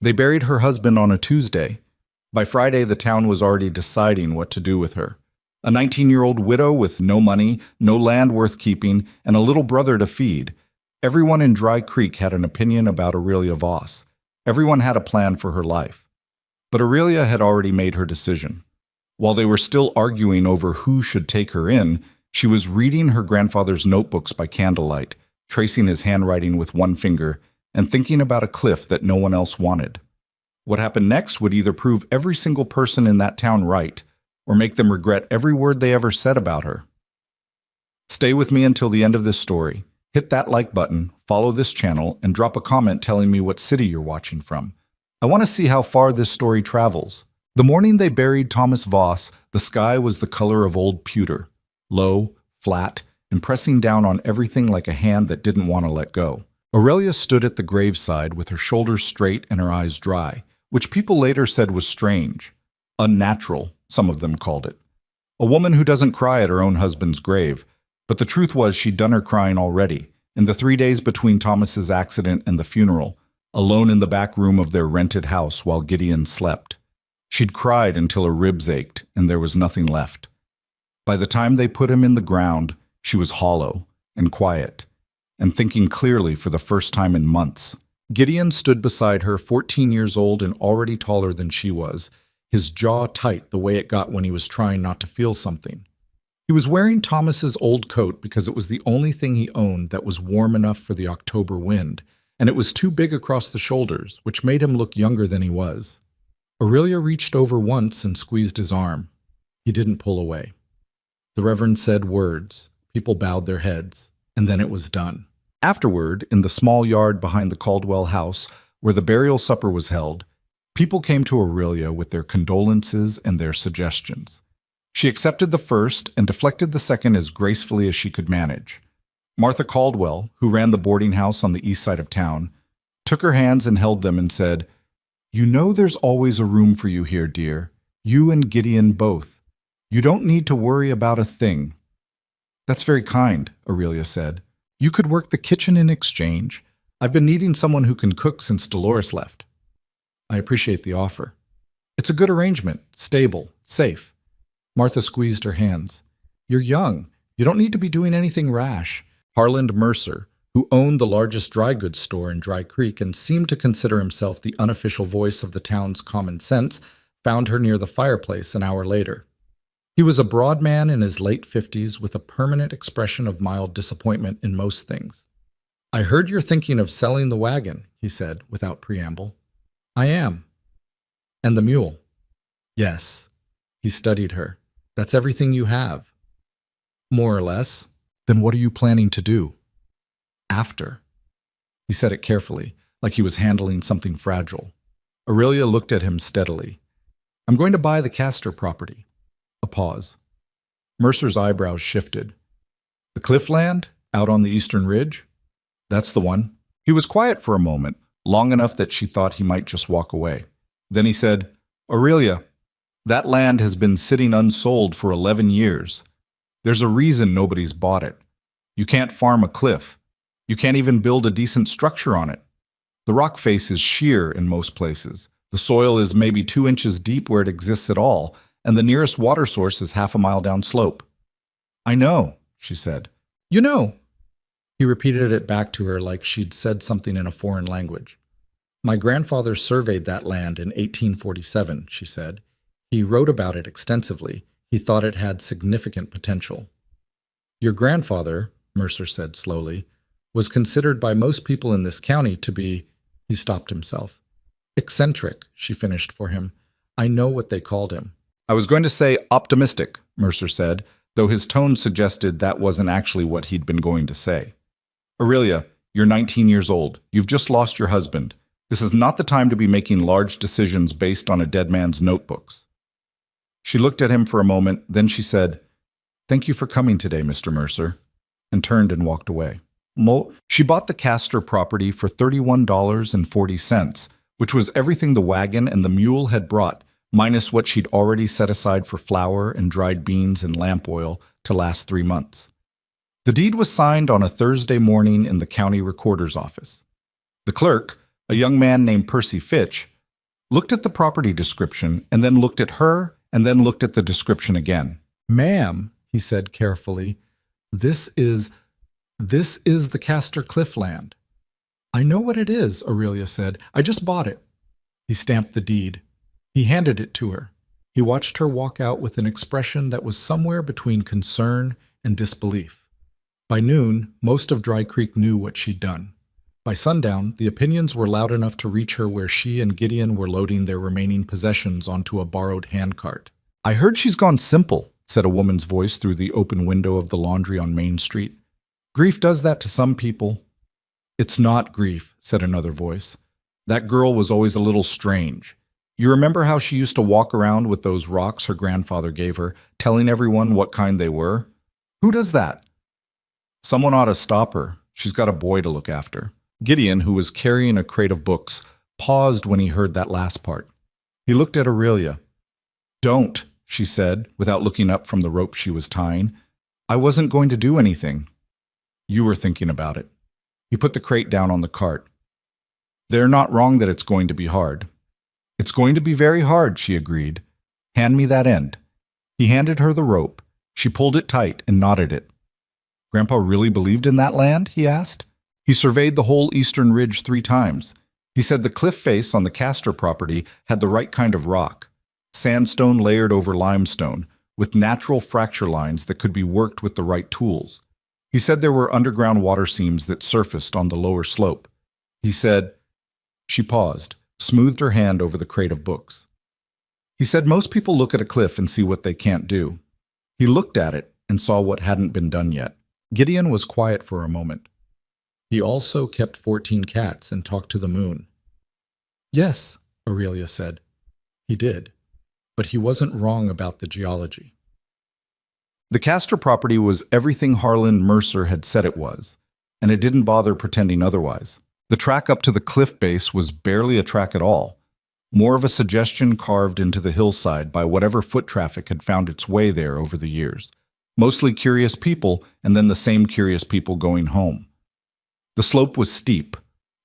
They buried her husband on a Tuesday. By Friday, the town was already deciding what to do with her. A 19-year-old widow with no money, no land worth keeping, and a little brother to feed. Everyone in Dry Creek had an opinion about Aurelia Voss. Everyone had a plan for her life. But Aurelia had already made her decision. While they were still arguing over who should take her in, she was reading her grandfather's notebooks by candlelight, tracing his handwriting with one finger, and thinking about a cliff that no one else wanted. What happened next would either prove every single person in that town right, or make them regret every word they ever said about her. Stay with me until the end of this story. Hit that like button, follow this channel, and drop a comment telling me what city you're watching from. I want to see how far this story travels. The morning they buried Thomas Voss, the sky was the color of old pewter, low, flat, and pressing down on everything like a hand that didn't want to let go. Aurelia stood at the graveside with her shoulders straight and her eyes dry, which people later said was strange. Unnatural, some of them called it. A woman who doesn't cry at her own husband's grave. But the truth was she'd done her crying already, in the 3 days between Thomas's accident and the funeral, alone in the back room of their rented house while Gideon slept. She'd cried until her ribs ached and there was nothing left. By the time they put him in the ground, she was hollow and quiet, and thinking clearly for the first time in months. Gideon stood beside her, 14 years old and already taller than she was, his jaw tight the way it got when he was trying not to feel something. He was wearing Thomas's old coat because it was the only thing he owned that was warm enough for the October wind, and it was too big across the shoulders, which made him look younger than he was. Aurelia reached over once and squeezed his arm. He didn't pull away. The Reverend said words. People bowed their heads, and then it was done. Afterward, in the small yard behind the Caldwell house, where the burial supper was held, people came to Aurelia with their condolences and their suggestions. She accepted the first and deflected the second as gracefully as she could manage. Martha Caldwell, who ran the boarding house on the east side of town, took her hands and held them and said, "You know there's always a room for you here, dear. You and Gideon both. You don't need to worry about a thing." "That's very kind," Aurelia said. "You could work the kitchen in exchange. I've been needing someone who can cook since Dolores left." "I appreciate the offer. It's a good arrangement, stable, safe." Martha squeezed her hands. "You're young. You don't need to be doing anything rash." Harland Mercer, who owned the largest dry goods store in Dry Creek and seemed to consider himself the unofficial voice of the town's common sense, found her near the fireplace an hour later. He was a broad man in his late 50s with a permanent expression of mild disappointment in most things. "I heard you're thinking of selling the wagon," he said without preamble. "I am." "And the mule?" "Yes." He studied her. "That's everything you have?" "More or less." "Then what are you planning to do?" "After." He said it carefully, like he was handling something fragile. Aurelia looked at him steadily. "I'm going to buy the Castor property." A pause. Mercer's eyebrows shifted. "The cliff land, out on the eastern ridge?" "That's the one." He was quiet for a moment, long enough that she thought he might just walk away. Then he said, "Aurelia, that land has been sitting unsold for 11 years. There's a reason nobody's bought it. You can't farm a cliff. You can't even build a decent structure on it. The rock face is sheer in most places. The soil is maybe 2 inches deep where it exists at all, and the nearest water source is half a mile downslope." "I know," she said. "You know." He repeated it back to her like she'd said something in a foreign language. "My grandfather surveyed that land in 1847, she said. "He wrote about it extensively. He thought it had significant potential." "Your grandfather," Mercer said slowly, "was considered by most people in this county to be—" He stopped himself. "Eccentric," she finished for him. "I know what they called him." "I was going to say optimistic," Mercer said, though his tone suggested that wasn't actually what he'd been going to say. "Aurelia, you're 19 years old. You've just lost your husband. This is not the time to be making large decisions based on a dead man's notebooks." She looked at him for a moment, then she said, "Thank you for coming today, Mr. Mercer," and turned and walked away. She bought the Castor property for $31.40, which was everything the wagon and the mule had brought, minus what she'd already set aside for flour and dried beans and lamp oil to last 3 months. The deed was signed on a Thursday morning in the county recorder's office. The clerk, A young man named Percy Fitch looked at the property description and then looked at her and then looked at the description again. "Ma'am," he said carefully, This is the Castor Cliff land." "I know what it is," Aurelia said. "I just bought it." He stamped the deed. He handed it to her. He watched her walk out with an expression that was somewhere between concern and disbelief. By noon, most of Dry Creek knew what she'd done. By sundown, the opinions were loud enough to reach her where she and Gideon were loading their remaining possessions onto a borrowed handcart. "I heard she's gone simple," said a woman's voice through the open window of the laundry on Main Street. "Grief does that to some people." "It's not grief," said another voice. "That girl was always a little strange. You remember how she used to walk around with those rocks her grandfather gave her, telling everyone what kind they were? Who does that?" "Someone ought to stop her. She's got a boy to look after." Gideon, who was carrying a crate of books, paused when he heard that last part. He looked at Aurelia. "Don't," she said, without looking up from the rope she was tying. "I wasn't going to do anything." "You were thinking about it." He put the crate down on the cart. "They're not wrong that it's going to be hard." "It's going to be very hard," she agreed. "Hand me that end." He handed her the rope. She pulled it tight and knotted it. "Grandpa really believed in that land?" he asked. He surveyed the whole eastern ridge 3 times. He said the cliff face on the Castor property had the right kind of rock, sandstone layered over limestone, with natural fracture lines that could be worked with the right tools. He said there were underground water seams that surfaced on the lower slope. He said, she paused, smoothed her hand over the crate of books. He said most people look at a cliff and see what they can't do. He looked at it and saw what hadn't been done yet. Gideon was quiet for a moment. He also kept 14 cats and talked to the moon. "Yes," Aurelia said. He did, but he wasn't wrong about the geology. The Castor property was everything Harlan Mercer had said it was, and it didn't bother pretending otherwise. The track up to the cliff base was barely a track at all, more of a suggestion carved into the hillside by whatever foot traffic had found its way there over the years. Mostly curious people, and then the same curious people going home. The slope was steep,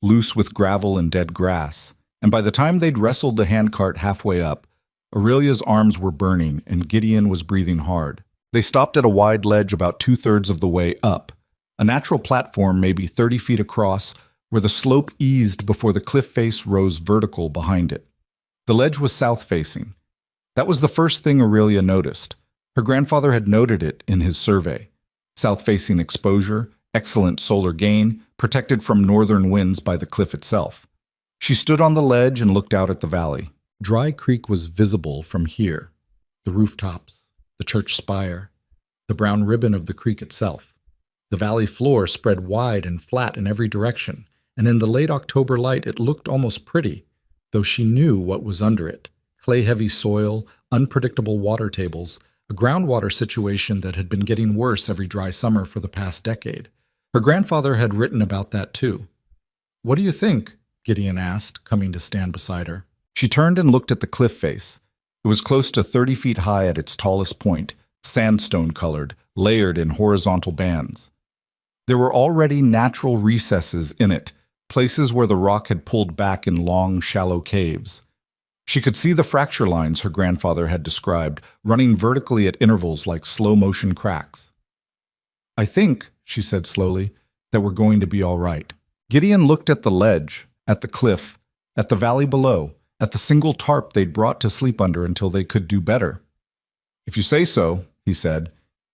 loose with gravel and dead grass, and by the time they'd wrestled the handcart halfway up, Aurelia's arms were burning and Gideon was breathing hard. They stopped at a wide ledge about 2/3 of the way up, a natural platform maybe 30 feet across, where the slope eased before the cliff face rose vertical behind it. The ledge was south-facing. That was the first thing Aurelia noticed. Her grandfather had noted it in his survey. South-facing exposure, excellent solar gain, protected from northern winds by the cliff itself. She stood on the ledge and looked out at the valley. Dry Creek was visible from here. The rooftops, the church spire, the brown ribbon of the creek itself. The valley floor spread wide and flat in every direction, and in the late October light it looked almost pretty, though she knew what was under it. Clay-heavy soil, unpredictable water tables, a groundwater situation that had been getting worse every dry summer for the past decade. Her grandfather had written about that too. "What do you think?" Gideon asked, coming to stand beside her. She turned and looked at the cliff face. It was close to 30 feet high at its tallest point, sandstone-colored, layered in horizontal bands. There were already natural recesses in it, places where the rock had pulled back in long, shallow caves. She could see the fracture lines her grandfather had described, running vertically at intervals like slow-motion cracks. "I think," she said slowly, "that we're going to be all right." Gideon looked at the ledge, at the cliff, at the valley below, at the single tarp they'd brought to sleep under until they could do better. "If you say so," he said.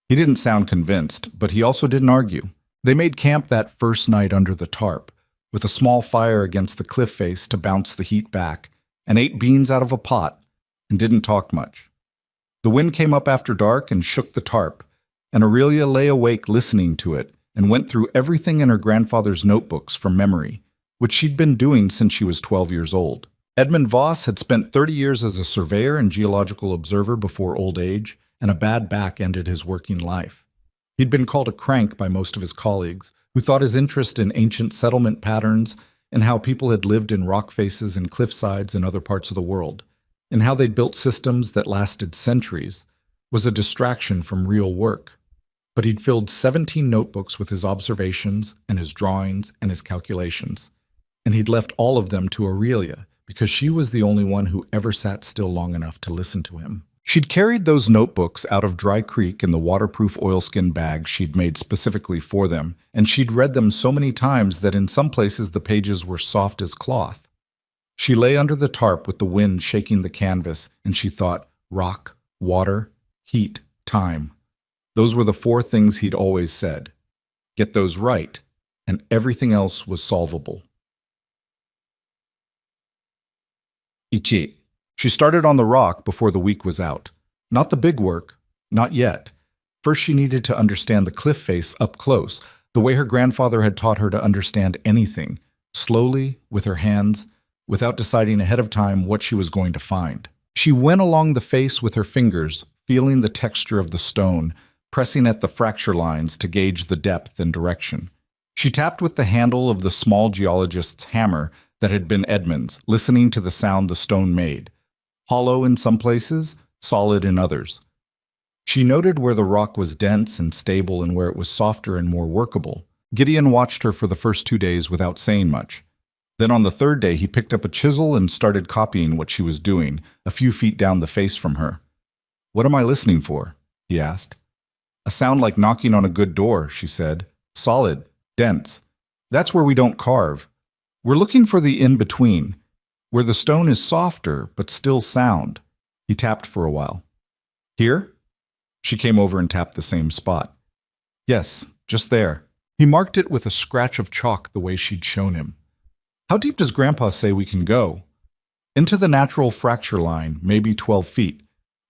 He didn't sound convinced, but he also didn't argue. They made camp that first night under the tarp, with a small fire against the cliff face to bounce the heat back, and ate beans out of a pot, and didn't talk much. The wind came up after dark and shook the tarp, and Aurelia lay awake listening to it and went through everything in her grandfather's notebooks from memory, which she'd been doing since she was 12 years old. Edmund Voss had spent 30 years as a surveyor and geological observer before old age, and a bad back ended his working life. He'd been called a crank by most of his colleagues, who thought his interest in ancient settlement patterns and how people had lived in rock faces and cliffsides in other parts of the world, and how they'd built systems that lasted centuries, was a distraction from real work. But he'd filled 17 notebooks with his observations and his drawings and his calculations. and he'd left all of them to Aurelia because she was the only one who ever sat still long enough to listen to him. She'd carried those notebooks out of Dry Creek in the waterproof oilskin bag she'd made specifically for them, and she'd read them so many times that in some places the pages were soft as cloth. She lay under the tarp with the wind shaking the canvas, and she thought, rock, water, heat, time. Those were the 4 things he'd always said. Get those right, and everything else was solvable. Ichi. She started on the rock before the week was out. Not the big work, not yet. First she needed to understand the cliff face up close, the way her grandfather had taught her to understand anything, slowly, with her hands, without deciding ahead of time what she was going to find. She went along the face with her fingers, feeling the texture of the stone, pressing at the fracture lines to gauge the depth and direction. She tapped with the handle of the small geologist's hammer that had been Edmund's, listening to the sound the stone made. Hollow in some places, solid in others. She noted where the rock was dense and stable and where it was softer and more workable. Gideon watched her for the first 2 days without saying much. Then on the 3rd day, he picked up a chisel and started copying what she was doing, a few feet down the face from her. "What am I listening for?" he asked. "A sound like knocking on a good door," she said. "Solid, dense. That's where we don't carve. We're looking for the in-between, where the stone is softer but still sound." He tapped for a while. "Here?" She came over and tapped the same spot. "Yes, just there." He marked it with a scratch of chalk the way she'd shown him. "How deep does Grandpa say we can go?" "Into the natural fracture line, maybe 12 feet.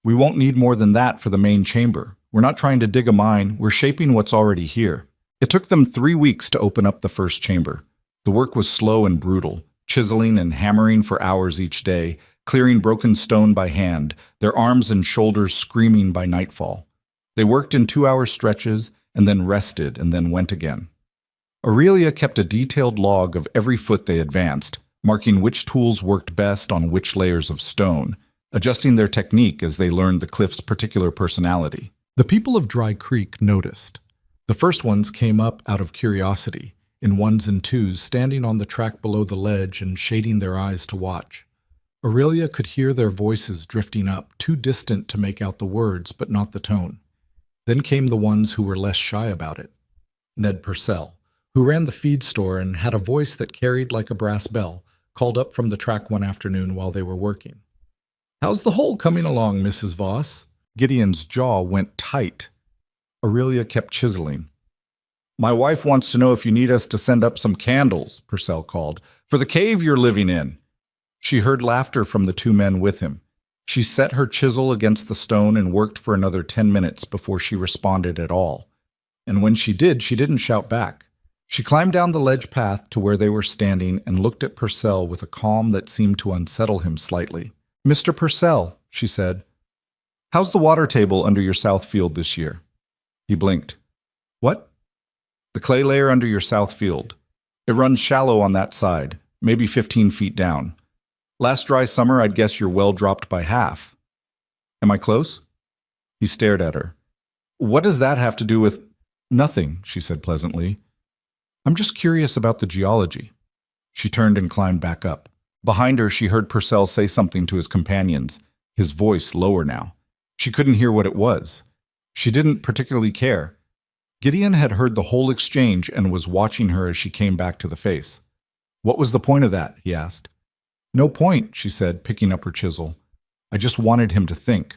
We won't need more than that for the main chamber. We're not trying to dig a mine, we're shaping what's already here." It took them 3 weeks to open up the first chamber. The work was slow and brutal, chiseling and hammering for hours each day, clearing broken stone by hand, their arms and shoulders screaming by nightfall. They worked in 2-hour stretches, and then rested, and then went again. Aurelia kept a detailed log of every foot they advanced, marking which tools worked best on which layers of stone, adjusting their technique as they learned the cliff's particular personality. The people of Dry Creek noticed. The first ones came up out of curiosity, in 1s and 2s, standing on the track below the ledge and shading their eyes to watch. Aurelia could hear their voices drifting up, too distant to make out the words, but not the tone. Then came the ones who were less shy about it. Ned Purcell, who ran the feed store and had a voice that carried like a brass bell, called up from the track one afternoon while they were working. "How's the hole coming along, Mrs. Voss?" Gideon's jaw went tight. Aurelia kept chiseling. "My wife wants to know if you need us to send up some candles," Purcell called, "for the cave you're living in." She heard laughter from the 2 men with him. She set her chisel against the stone and worked for another 10 minutes before she responded at all. And when she did, she didn't shout back. She climbed down the ledge path to where they were standing and looked at Purcell with a calm that seemed to unsettle him slightly. "Mr. Purcell," she said, "how's the water table under your south field this year?" He blinked. "What?" "The clay layer under your south field. It runs shallow on that side, maybe 15 feet down. Last dry summer, I'd guess your well dropped by half. Am I close?" He stared at her. "What does that have to do with—" "Nothing," she said pleasantly. "I'm just curious about the geology." She turned and climbed back up. Behind her, she heard Purcell say something to his companions, his voice lower now. She couldn't hear what it was. She didn't particularly care. Gideon had heard the whole exchange and was watching her as she came back to the face. "What was the point of that?" he asked. "No point," she said, picking up her chisel. "I just wanted him to think."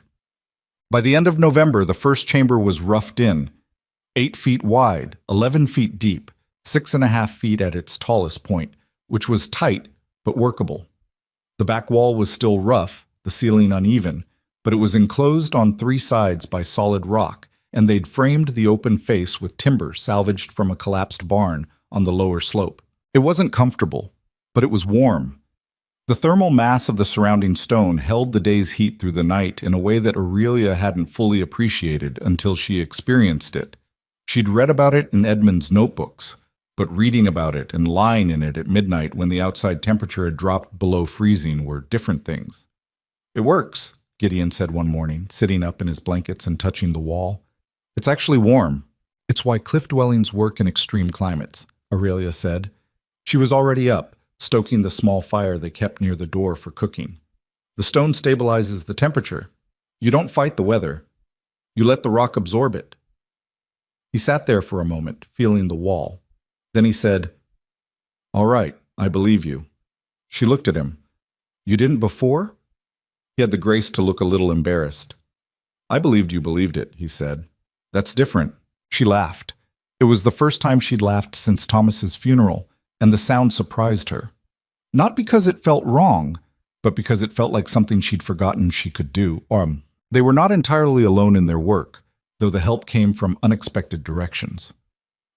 By the end of November, the first chamber was roughed in, 8 feet wide, 11 feet deep, 6.5 feet at its tallest point, which was tight but workable. The back wall was still rough, the ceiling uneven, but it was enclosed on 3 sides by solid rock, and they'd framed the open face with timber salvaged from a collapsed barn on the lower slope. It wasn't comfortable, but it was warm. The thermal mass of the surrounding stone held the day's heat through the night in a way that Aurelia hadn't fully appreciated until she experienced it. She'd read about it in Edmund's notebooks, but reading about it and lying in it at midnight when the outside temperature had dropped below freezing were different things. "It works," Gideon said one morning, sitting up in his blankets and touching the wall. "It's actually warm." "It's why cliff dwellings work in extreme climates," Aurelia said. She was already up, stoking the small fire they kept near the door for cooking. The stone stabilizes the temperature. You don't fight the weather. You let the rock absorb it. He sat there for a moment, feeling the wall. Then he said, "All right, I believe you." She looked at him. "You didn't before?" He had the grace to look a little embarrassed. "I believed you believed it," he said. "That's different." She laughed. It was the first time she'd laughed since Thomas's funeral, and the sound surprised her. Not because it felt wrong, but because it felt like something she'd forgotten she could do. They were not entirely alone in their work, though the help came from unexpected directions.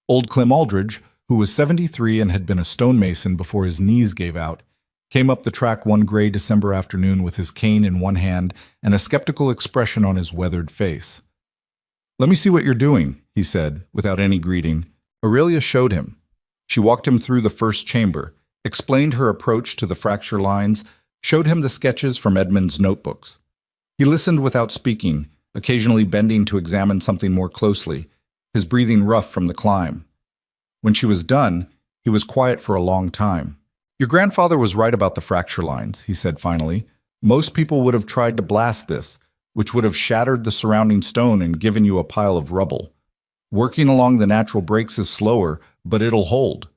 Old Clem Aldridge, who was 73 and had been a stonemason before his knees gave out, came up the track one gray December afternoon with his cane in one hand and a skeptical expression on his weathered face. "Let me see what you're doing," he said, without any greeting. Aurelia showed him. She walked him through the first chamber, explained her approach to the fracture lines, showed him the sketches from Edmund's notebooks. He listened without speaking, occasionally bending to examine something more closely, his breathing rough from the climb. When she was done, he was quiet for a long time. "Your grandfather was right about the fracture lines," he said finally. "Most people would have tried to blast this, which would have shattered the surrounding stone and given you a pile of rubble. Working along the natural breaks is slower, but it'll hold."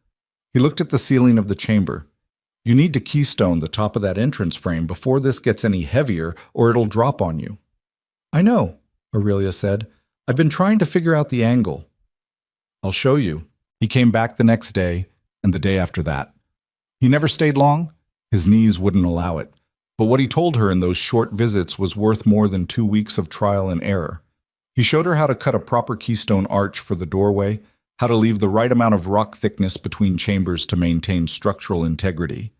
He looked at the ceiling of the chamber. "You need to keystone the top of that entrance frame before this gets any heavier, or it'll drop on you." "I know," Aurelia said. "I've been trying to figure out the angle." "I'll show you." He came back the next day, and the day after that. He never stayed long. His knees wouldn't allow it. But what he told her in those short visits was worth more than 2 weeks of trial and error. He showed her how to cut a proper keystone arch for the doorway, how to leave the right amount of rock thickness between chambers to maintain structural integrity,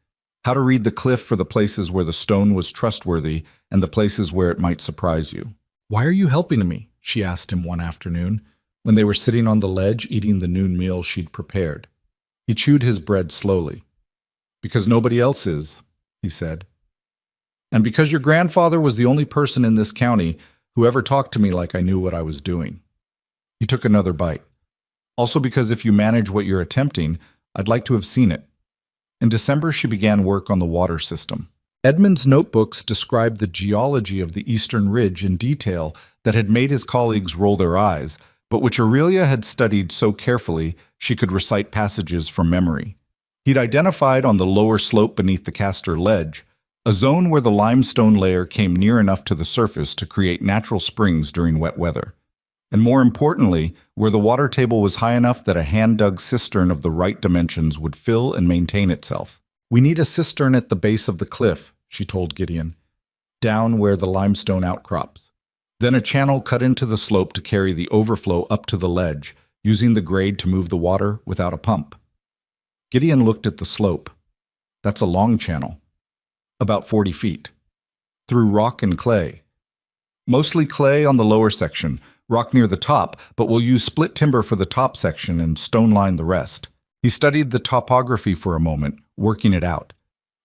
how to read the cliff for the places where the stone was trustworthy and the places where it might surprise you. "Why are you helping me?" she asked him one afternoon, when they were sitting on the ledge eating the noon meal she'd prepared. He chewed his bread slowly. "Because nobody else is," he said. "And because your grandfather was the only person in this county who ever talked to me like I knew what I was doing." He took another bite. "Also because if you manage what you're attempting, I'd like to have seen it." In December, she began work on the water system. Edmund's notebooks described the geology of the eastern ridge in detail that had made his colleagues roll their eyes, but which Aurelia had studied so carefully she could recite passages from memory. He'd identified on the lower slope beneath the Castor Ledge a zone where the limestone layer came near enough to the surface to create natural springs during wet weather. And more importantly, where the water table was high enough that a hand-dug cistern of the right dimensions would fill and maintain itself. "We need a cistern at the base of the cliff," she told Gideon, "down where the limestone outcrops. Then a channel cut into the slope to carry the overflow up to the ledge, using the grade to move the water without a pump." Gideon looked at the slope. "That's a long channel. About 40 feet. Through rock and clay. Mostly clay on the lower section, rock near the top, but we'll use split timber for the top section and stone line the rest." He studied the topography for a moment, working it out.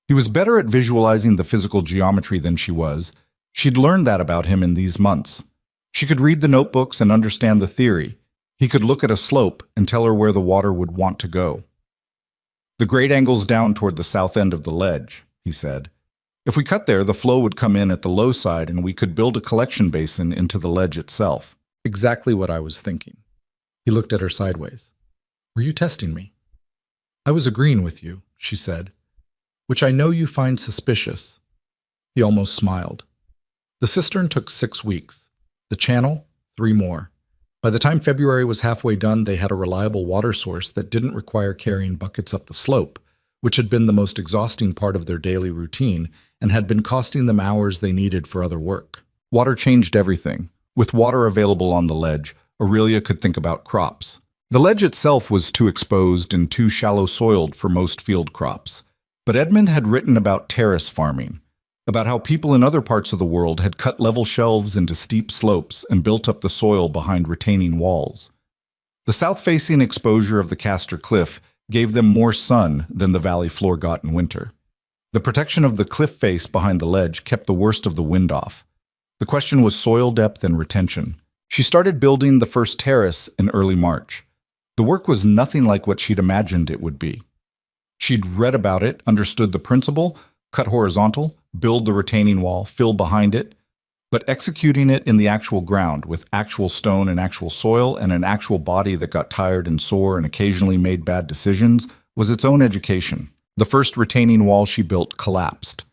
He was better at visualizing the physical geometry than she was. She'd learned that about him in these months. She could read the notebooks and understand the theory. He could look at a slope and tell her where the water would want to go. "The grade angle's down toward the south end of the ledge," he said. "If we cut there, the flow would come in at the low side and we could build a collection basin into the ledge itself." "Exactly what I was thinking." He looked at her sideways. "Were you testing me?" "I was agreeing with you," she said, "which I know you find suspicious." He almost smiled. The cistern took 6 weeks. The channel, 3 more. By the time February was halfway done, they had a reliable water source that didn't require carrying buckets up the slope, which had been the most exhausting part of their daily routine and had been costing them hours they needed for other work. Water changed everything. With water available on the ledge, Aurelia could think about crops. The ledge itself was too exposed and too shallow-soiled for most field crops. But Edmund had written about terrace farming, about how people in other parts of the world had cut level shelves into steep slopes and built up the soil behind retaining walls. The south-facing exposure of the Castor Cliff gave them more sun than the valley floor got in winter. The protection of the cliff face behind the ledge kept the worst of the wind off. The question was soil depth and retention. She started building the first terrace in early March. The work was nothing like what she'd imagined it would be. She'd read about it, understood the principle, cut horizontal, build the retaining wall, fill behind it, but executing it in the actual ground with actual stone and actual soil and an actual body that got tired and sore and occasionally made bad decisions was its own education. The first retaining wall she built collapsed.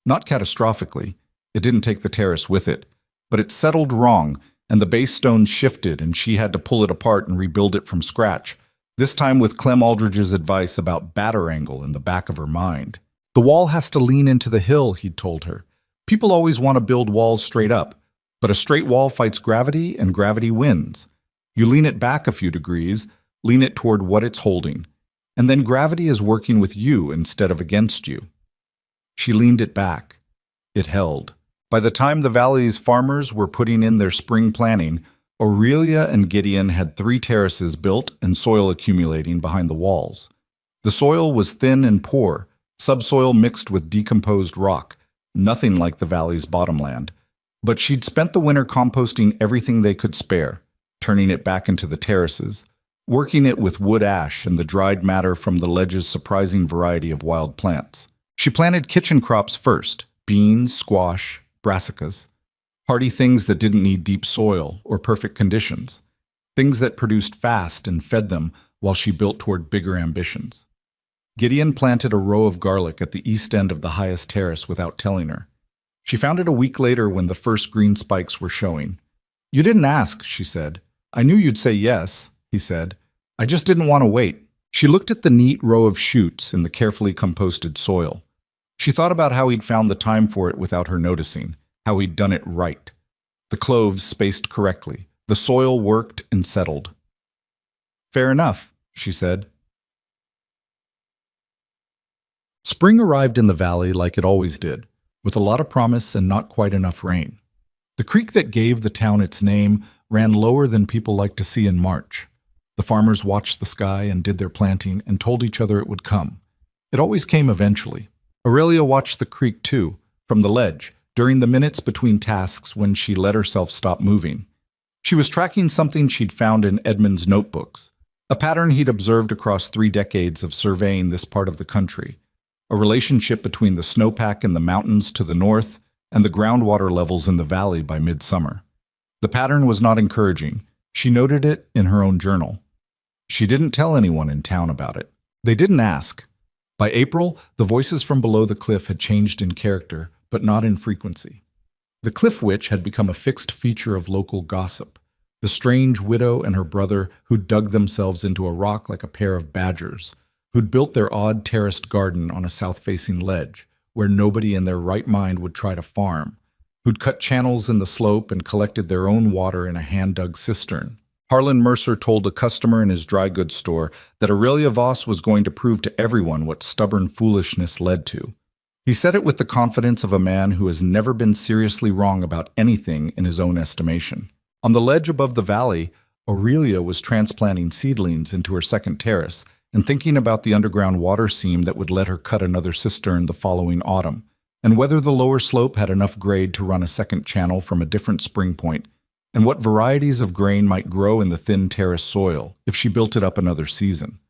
Not catastrophically. It didn't take the terrace with it, but it settled wrong, and the base stone shifted, and she had to pull it apart and rebuild it from scratch, this time with Clem Aldridge's advice about batter angle in the back of her mind. The wall has to lean into the hill, he'd told her. People always want to build walls straight up, but a straight wall fights gravity, and gravity wins. You lean it back a few degrees, lean it toward what it's holding, and then gravity is working with you instead of against you. She leaned it back. It held. By the time the valley's farmers were putting in their spring planting, Aurelia and Gideon had 3 terraces built and soil accumulating behind the walls. The soil was thin and poor, subsoil mixed with decomposed rock, nothing like the valley's bottomland. But she'd spent the winter composting everything they could spare, turning it back into the terraces, working it with wood ash and the dried matter from the ledge's surprising variety of wild plants. She planted kitchen crops first, beans, squash, brassicas, hardy things that didn't need deep soil or perfect conditions, things that produced fast and fed them while she built toward bigger ambitions. Gideon planted a row of garlic at the east end of the highest terrace without telling her. She found it a week later when the first green spikes were showing. "You didn't ask," she said. "I knew you'd say yes," he said. "I just didn't want to wait." She looked at the neat row of shoots in the carefully composted soil. She thought about how he'd found the time for it without her noticing, how he'd done it right. The cloves spaced correctly. The soil worked and settled. "Fair enough," she said. Spring arrived in the valley like it always did, with a lot of promise and not quite enough rain. The creek that gave the town its name ran lower than people like to see in March. The farmers watched the sky and did their planting and told each other it would come. It always came eventually. Aurelia watched the creek too, from the ledge, during the minutes between tasks when she let herself stop moving. She was tracking something she'd found in Edmund's notebooks, a pattern he'd observed across 3 decades of surveying this part of the country, a relationship between the snowpack in the mountains to the north and the groundwater levels in the valley by midsummer. The pattern was not encouraging. She noted it in her own journal. She didn't tell anyone in town about it. They didn't ask. By April, the voices from below the cliff had changed in character, but not in frequency. The cliff witch had become a fixed feature of local gossip, the strange widow and her brother who'd dug themselves into a rock like a pair of badgers, who'd built their odd terraced garden on a south-facing ledge, where nobody in their right mind would try to farm, who'd cut channels in the slope and collected their own water in a hand-dug cistern. Harlan Mercer told a customer in his dry goods store that Aurelia Voss was going to prove to everyone what stubborn foolishness led to. He said it with the confidence of a man who has never been seriously wrong about anything in his own estimation. On the ledge above the valley, Aurelia was transplanting seedlings into her second terrace and thinking about the underground water seam that would let her cut another cistern the following autumn, and whether the lower slope had enough grade to run a second channel from a different spring point, and what varieties of grain might grow in the thin terrace soil if she built it up another season.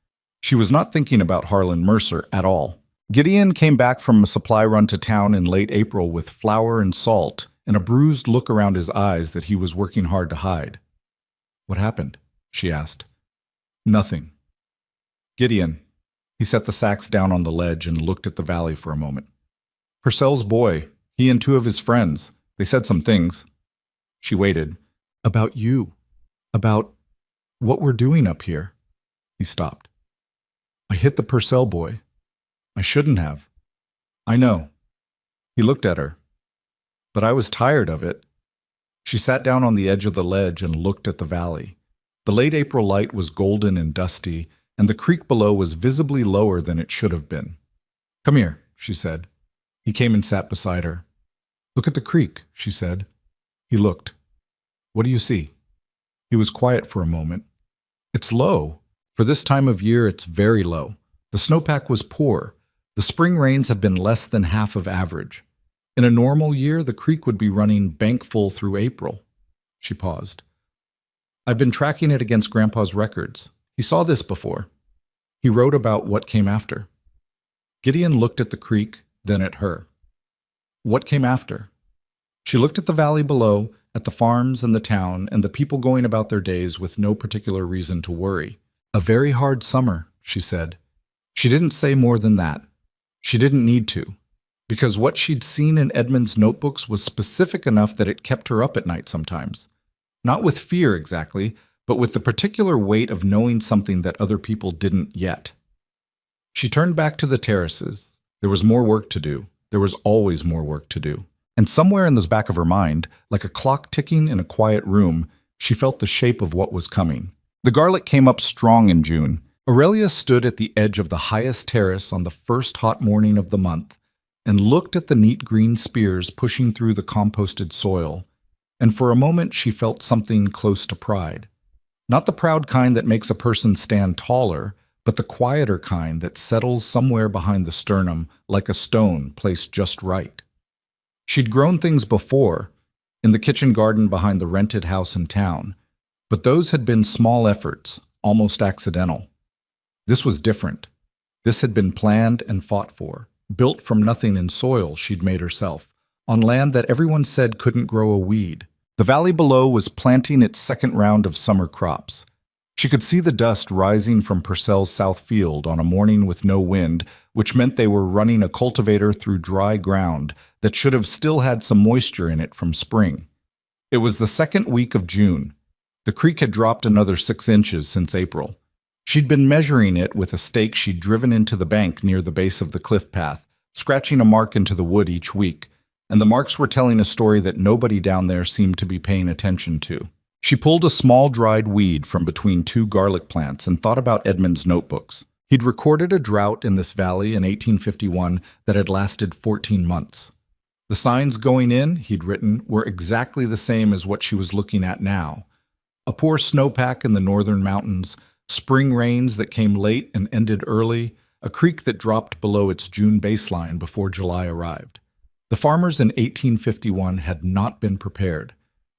She was not thinking about Harlan Mercer at all. Gideon came back from a supply run to town in late April with flour and salt and a bruised look around his eyes that he was working hard to hide. "What happened?" she asked. "Nothing." "Gideon." He set the sacks down on the ledge and looked at the valley for a moment. "Purcell's boy, he and 2 of his friends, they said some things." She waited. "About you. About what we're doing up here." He stopped. "I hit the Purcell boy. I shouldn't have." "I know." He looked at her. "But I was tired of it." She sat down on the edge of the ledge and looked at the valley. The late April light was golden and dusty, and the creek below was visibly lower than it should have been. "Come here," she said. He came and sat beside her. "Look at the creek," she said. He looked. "What do you see?" He was quiet for a moment. "It's low. For this time of year, it's very low. The snowpack was poor. The spring rains have been less than half of average. In a normal year, the creek would be running bank full through April." She paused. "I've been tracking it against Grandpa's records. He saw this before. He wrote about what came after." Gideon looked at the creek, then at her. What came after? She looked at the valley below, at the farms and the town, and the people going about their days with no particular reason to worry. A very hard summer, she said. She didn't say more than that. She didn't need to, because what she'd seen in Edmund's notebooks was specific enough that it kept her up at night sometimes. Not with fear exactly, but with the particular weight of knowing something that other people didn't yet. She turned back to the terraces. There was more work to do. There was always more work to do. And somewhere in the back of her mind, like a clock ticking in a quiet room, she felt the shape of what was coming. The garlic came up strong in June. Aurelia stood at the edge of the highest terrace on the first hot morning of the month and looked at the neat green spears pushing through the composted soil. And for a moment she felt something close to pride. Not the proud kind that makes a person stand taller, but the quieter kind that settles somewhere behind the sternum like a stone placed just right. She'd grown things before, in the kitchen garden behind the rented house in town, but those had been small efforts, almost accidental. This was different. This had been planned and fought for, built from nothing in soil she'd made herself, on land that everyone said couldn't grow a weed. The valley below was planting its second round of summer crops. She could see the dust rising from Purcell's south field on a morning with no wind, which meant they were running a cultivator through dry ground that should have still had some moisture in it from spring. It was the second week of June. The creek had dropped another 6 inches since April. She'd been measuring it with a stake she'd driven into the bank near the base of the cliff path, scratching a mark into the wood each week, and the marks were telling a story that nobody down there seemed to be paying attention to. She pulled a small dried weed from between 2 garlic plants and thought about Edmund's notebooks. He'd recorded a drought in this valley in 1851 that had lasted 14 months. The signs going in, he'd written, were exactly the same as what she was looking at now. A poor snowpack in the northern mountains, spring rains that came late and ended early, a creek that dropped below its June baseline before July arrived. The farmers in 1851 had not been prepared.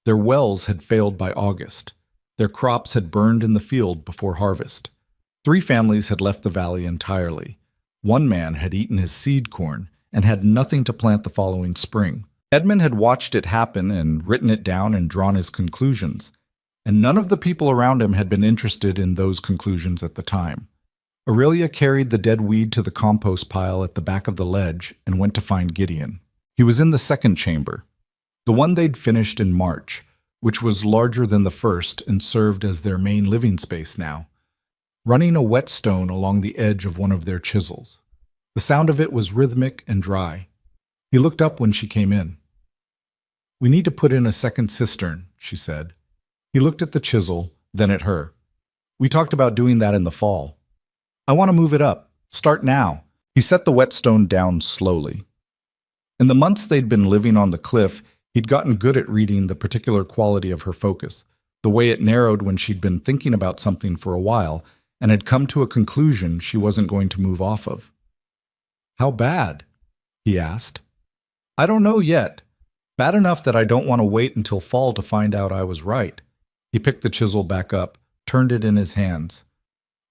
Their wells had failed by August. Their crops had burned in the field before harvest. 3 families had left the valley entirely. 1 man had eaten his seed corn and had nothing to plant the following spring. Edmund had watched it happen and written it down and drawn his conclusions, and none of the people around him had been interested in those conclusions at the time. Aurelia carried the dead weed to the compost pile at the back of the ledge and went to find Gideon. He was in the second chamber, the one they'd finished in March, which was larger than the first and served as their main living space now, running a whetstone along the edge of one of their chisels. The sound of it was rhythmic and dry. He looked up when she came in. "We need to put in a second cistern," she said. He looked at the chisel, then at her. "We talked about doing that in the fall. I want to move it up. Start now." He set the whetstone down slowly. In the months they'd been living on the cliff, he'd gotten good at reading the particular quality of her focus, the way it narrowed when she'd been thinking about something for a while and had come to a conclusion she wasn't going to move off of. "How bad?" he asked. "I don't know yet. Bad enough that I don't want to wait until fall to find out I was right." He picked the chisel back up, turned it in his hands.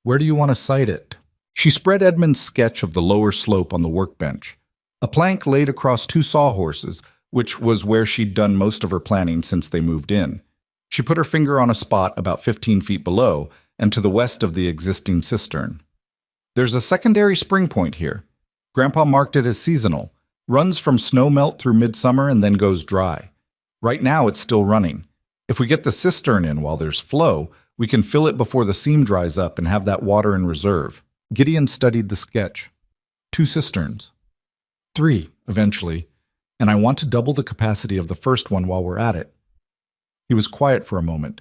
"Where do you want to site it?" She spread Edmund's sketch of the lower slope on the workbench. A plank laid across 2 sawhorses, which was where she'd done most of her planning since they moved in. She put her finger on a spot about 15 feet below and to the west of the existing cistern. "There's a secondary spring point here. Grandpa marked it as seasonal. Runs from snow melt through midsummer and then goes dry. Right now it's still running. If we get the cistern in while there's flow, we can fill it before the seam dries up and have that water in reserve." Gideon studied the sketch. 2 cisterns. 3, eventually, and I want to double the capacity of the first one while we're at it. He was quiet for a moment.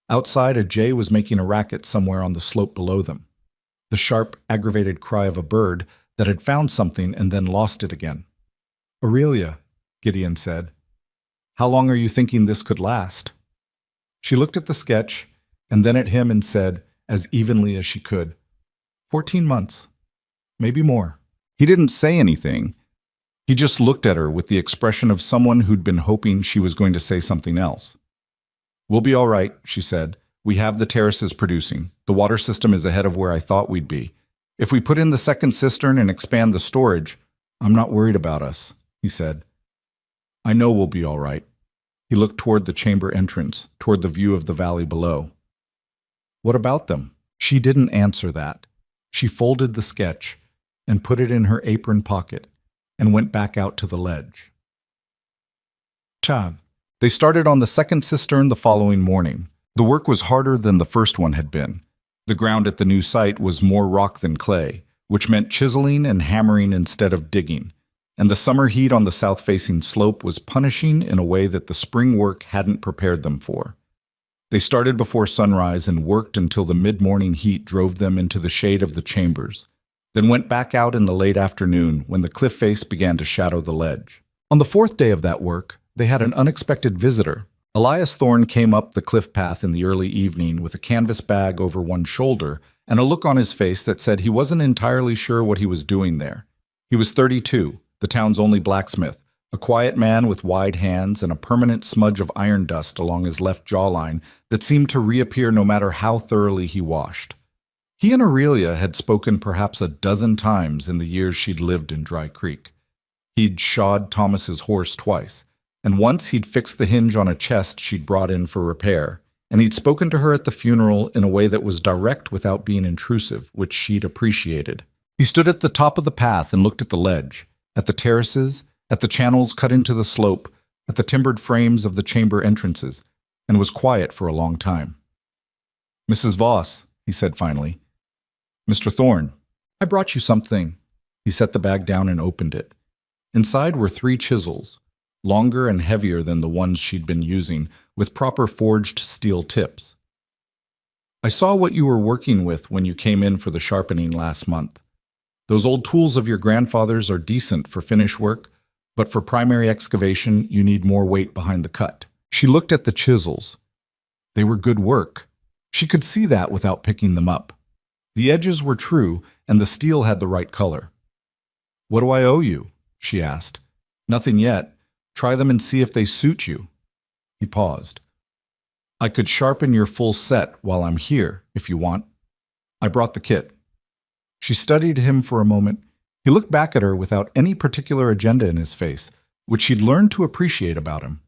Outside, a jay was making a racket somewhere on the slope below them. The sharp, aggravated cry of a bird that had found something and then lost it again. "Aurelia," Gideon said, "how long are you thinking this could last?" She looked at the sketch and then at him and said, as evenly as she could, 14 months, maybe more. He didn't say anything. He just looked at her with the expression of someone who'd been hoping she was going to say something else. "We'll be all right," she said. "We have the terraces producing. The water system is ahead of where I thought we'd be. If we put in the second cistern and expand the storage, I'm not worried about us, he said. I know we'll be all right. He looked toward the chamber entrance, toward the view of the valley below. What about them? She didn't answer that. She folded the sketch and put it in her apron pocket and went back out to the ledge. Chag. They started on the second cistern the following morning. The work was harder than the first one had been. The ground at the new site was more rock than clay, which meant chiseling and hammering instead of digging, and the summer heat on the south-facing slope was punishing in a way that the spring work hadn't prepared them for. They started before sunrise and worked until the mid-morning heat drove them into the shade of the chambers, then went back out in the late afternoon when the cliff face began to shadow the ledge. On the fourth day of that work, they had an unexpected visitor. Elias Thorne came up the cliff path in the early evening with a canvas bag over one shoulder and a look on his face that said he wasn't entirely sure what he was doing there. He was 32, the town's only blacksmith, a quiet man with wide hands and a permanent smudge of iron dust along his left jawline that seemed to reappear no matter how thoroughly he washed. He and Aurelia had spoken perhaps a dozen times in the years she'd lived in Dry Creek. He'd shod Thomas's horse twice, and once he'd fixed the hinge on a chest she'd brought in for repair, and he'd spoken to her at the funeral in a way that was direct without being intrusive, which she'd appreciated. He stood at the top of the path and looked at the ledge, at the terraces, at the channels cut into the slope, at the timbered frames of the chamber entrances, and was quiet for a long time. "Mrs. Voss," he said finally. "Mr. Thorne, I brought you something." He set the bag down and opened it. Inside were 3 chisels, longer and heavier than the ones she'd been using, with proper forged steel tips. "I saw what you were working with when you came in for the sharpening last month. Those old tools of your grandfather's are decent for finish work, but for primary excavation, you need more weight behind the cut." She looked at the chisels. They were good work. She could see that without picking them up. The edges were true, and the steel had the right color. "What do I owe you?" she asked. "Nothing yet. Try them and see if they suit you." He paused. "I could sharpen your full set while I'm here, if you want. I brought the kit." She studied him for a moment. He looked back at her without any particular agenda in his face, which she'd learned to appreciate about him.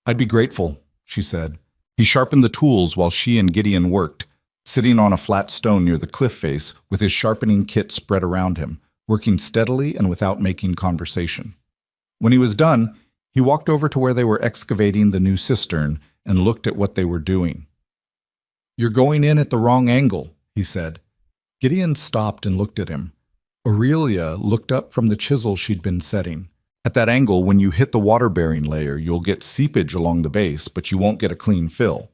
"I'd be grateful," she said. He sharpened the tools while she and Gideon worked, sitting on a flat stone near the cliff face with his sharpening kit spread around him, working steadily and without making conversation. When he was done, he walked over to where they were excavating the new cistern and looked at what they were doing. "You're going in at the wrong angle," he said. Gideon stopped and looked at him. Aurelia looked up from the chisel she'd been setting. "At that angle, when you hit the water-bearing layer, you'll get seepage along the base, but you won't get a clean fill.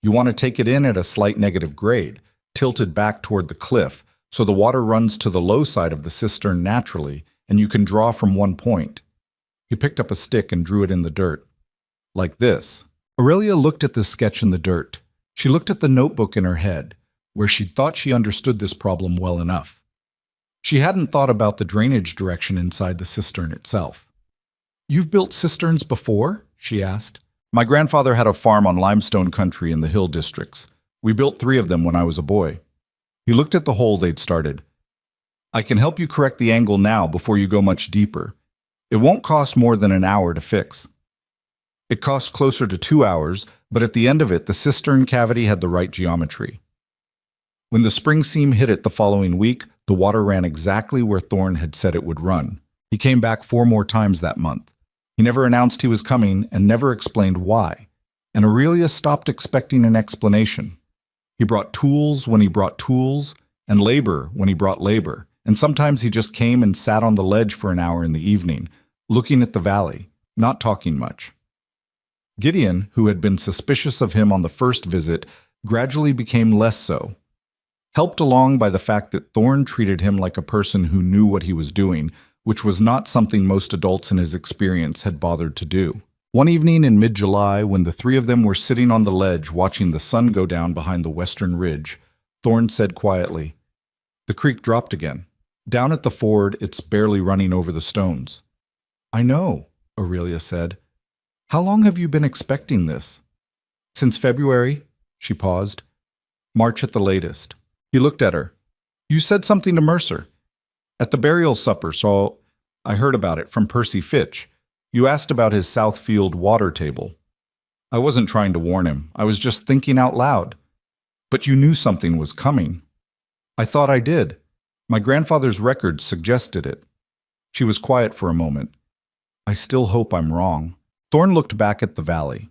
You want to take it in at a slight negative grade, tilted back toward the cliff, so the water runs to the low side of the cistern naturally, and you can draw from one point." He picked up a stick and drew it in the dirt. "Like this." Aurelia looked at the sketch in the dirt. She looked at the notebook in her head, where she'd thought she understood this problem well enough. She hadn't thought about the drainage direction inside the cistern itself. "You've built cisterns before?" she asked. "My grandfather had a farm on limestone country in the hill districts. We built 3 of them when I was a boy." He looked at the hole they'd started. "I can help you correct the angle now before you go much deeper. It won't cost more than an hour to fix." It cost closer to 2 hours, but at the end of it, the cistern cavity had the right geometry. When the spring seam hit it the following week, the water ran exactly where Thorne had said it would run. He came back 4 more times that month. He never announced he was coming and never explained why, and Aurelia stopped expecting an explanation. He brought tools when he brought tools, and labor when he brought labor, and sometimes he just came and sat on the ledge for an hour in the evening, looking at the valley, not talking much. Gideon, who had been suspicious of him on the first visit, gradually became less so, helped along by the fact that Thorne treated him like a person who knew what he was doing, which was not something most adults in his experience had bothered to do. One evening in mid-July, when the 3 of them were sitting on the ledge watching the sun go down behind the western ridge, Thorne said quietly, "The creek dropped again. Down at the ford, it's barely running over the stones." "I know," Aurelia said. "How long have you been expecting this?" "Since February," she paused. "March at the latest." He looked at her. You said something to Mercer. At the burial supper, so I heard about it from Percy Fitch. You asked about his Southfield water table. I wasn't trying to warn him. I was just thinking out loud. But you knew something was coming. I thought I did. My grandfather's records suggested it. She was quiet for a moment. I still hope I'm wrong. Thorne looked back at the valley.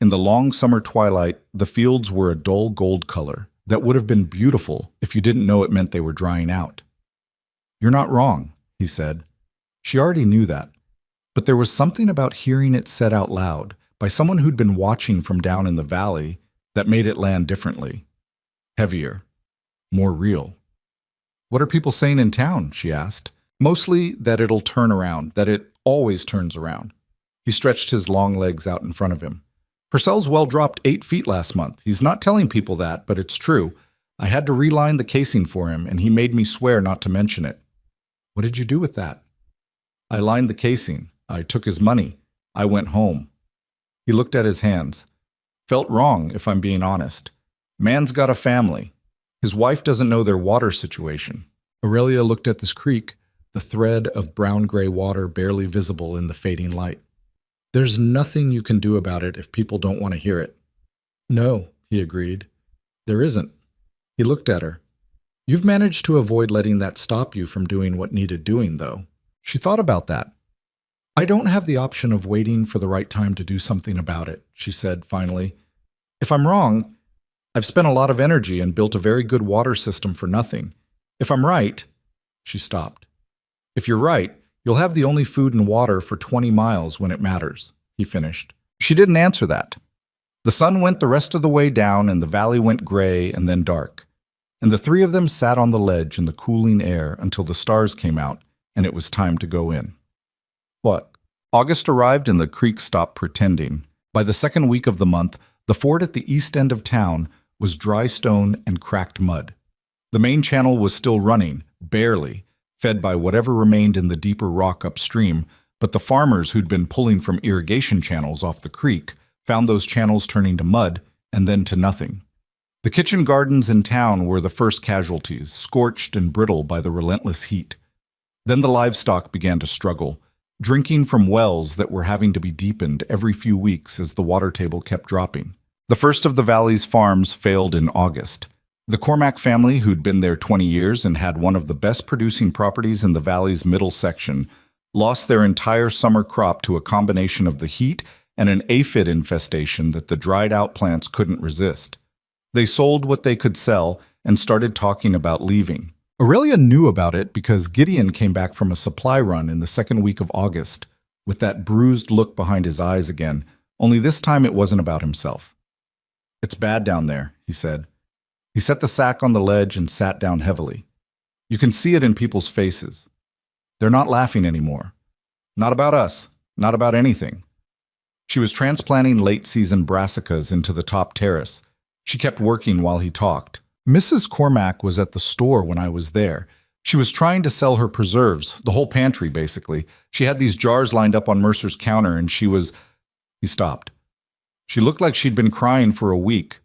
In the long summer twilight, the fields were a dull gold color that would have been beautiful if you didn't know it meant they were drying out. You're not wrong, he said. She already knew that. But there was something about hearing it said out loud by someone who'd been watching from down in the valley that made it land differently. Heavier. More real. What are people saying in town? She asked. Mostly that it'll turn around, that it always turns around. He stretched his long legs out in front of him. Purcell's well dropped 8 feet last month. He's not telling people that, but it's true. I had to reline the casing for him, and he made me swear not to mention it. What did you do with that? I lined the casing. I took his money. I went home. He looked at his hands. Felt wrong, if I'm being honest. Man's got a family. His wife doesn't know their water situation. Aurelia looked at this creek, the thread of brown-gray water barely visible in the fading light. There's nothing you can do about it if people don't want to hear it. No, he agreed. There isn't. He looked at her. You've managed to avoid letting that stop you from doing what needed doing, though. She thought about that. I don't have the option of waiting for the right time to do something about it, she said finally. If I'm wrong, I've spent a lot of energy and built a very good water system for nothing. If I'm right, she stopped. If you're right, you'll have the only food and water for 20 miles when it matters, he finished. She didn't answer that. The sun went the rest of the way down and the valley went gray and then dark. And the three of them sat on the ledge in the cooling air until the stars came out and it was time to go in. What? August arrived and the creek stopped pretending. By the second week of the month, the ford at the east end of town was dry stone and cracked mud. The main channel was still running, barely, fed by whatever remained in the deeper rock upstream, but the farmers who'd been pulling from irrigation channels off the creek found those channels turning to mud and then to nothing. The kitchen gardens in town were the first casualties, scorched and brittle by the relentless heat. Then the livestock began to struggle, drinking from wells that were having to be deepened every few weeks as the water table kept dropping. The first of the valley's farms failed in August. The Cormack family, who'd been there 20 years and had one of the best producing properties in the valley's middle section, lost their entire summer crop to a combination of the heat and an aphid infestation that the dried-out plants couldn't resist. They sold what they could sell and started talking about leaving. Aurelia knew about it because Gideon came back from a supply run in the second week of August, with that bruised look behind his eyes again, only this time it wasn't about himself. It's bad down there, he said. He set the sack on the ledge and sat down heavily. You can see it in people's faces. They're not laughing anymore. Not about us, not about anything. She was transplanting late-season brassicas into the top terrace. She kept working while he talked. Mrs. Cormack was at the store when I was there. She was trying to sell her preserves, the whole pantry, basically. She had these jars lined up on Mercer's counter, and she was... He stopped. She looked like she'd been crying for a week.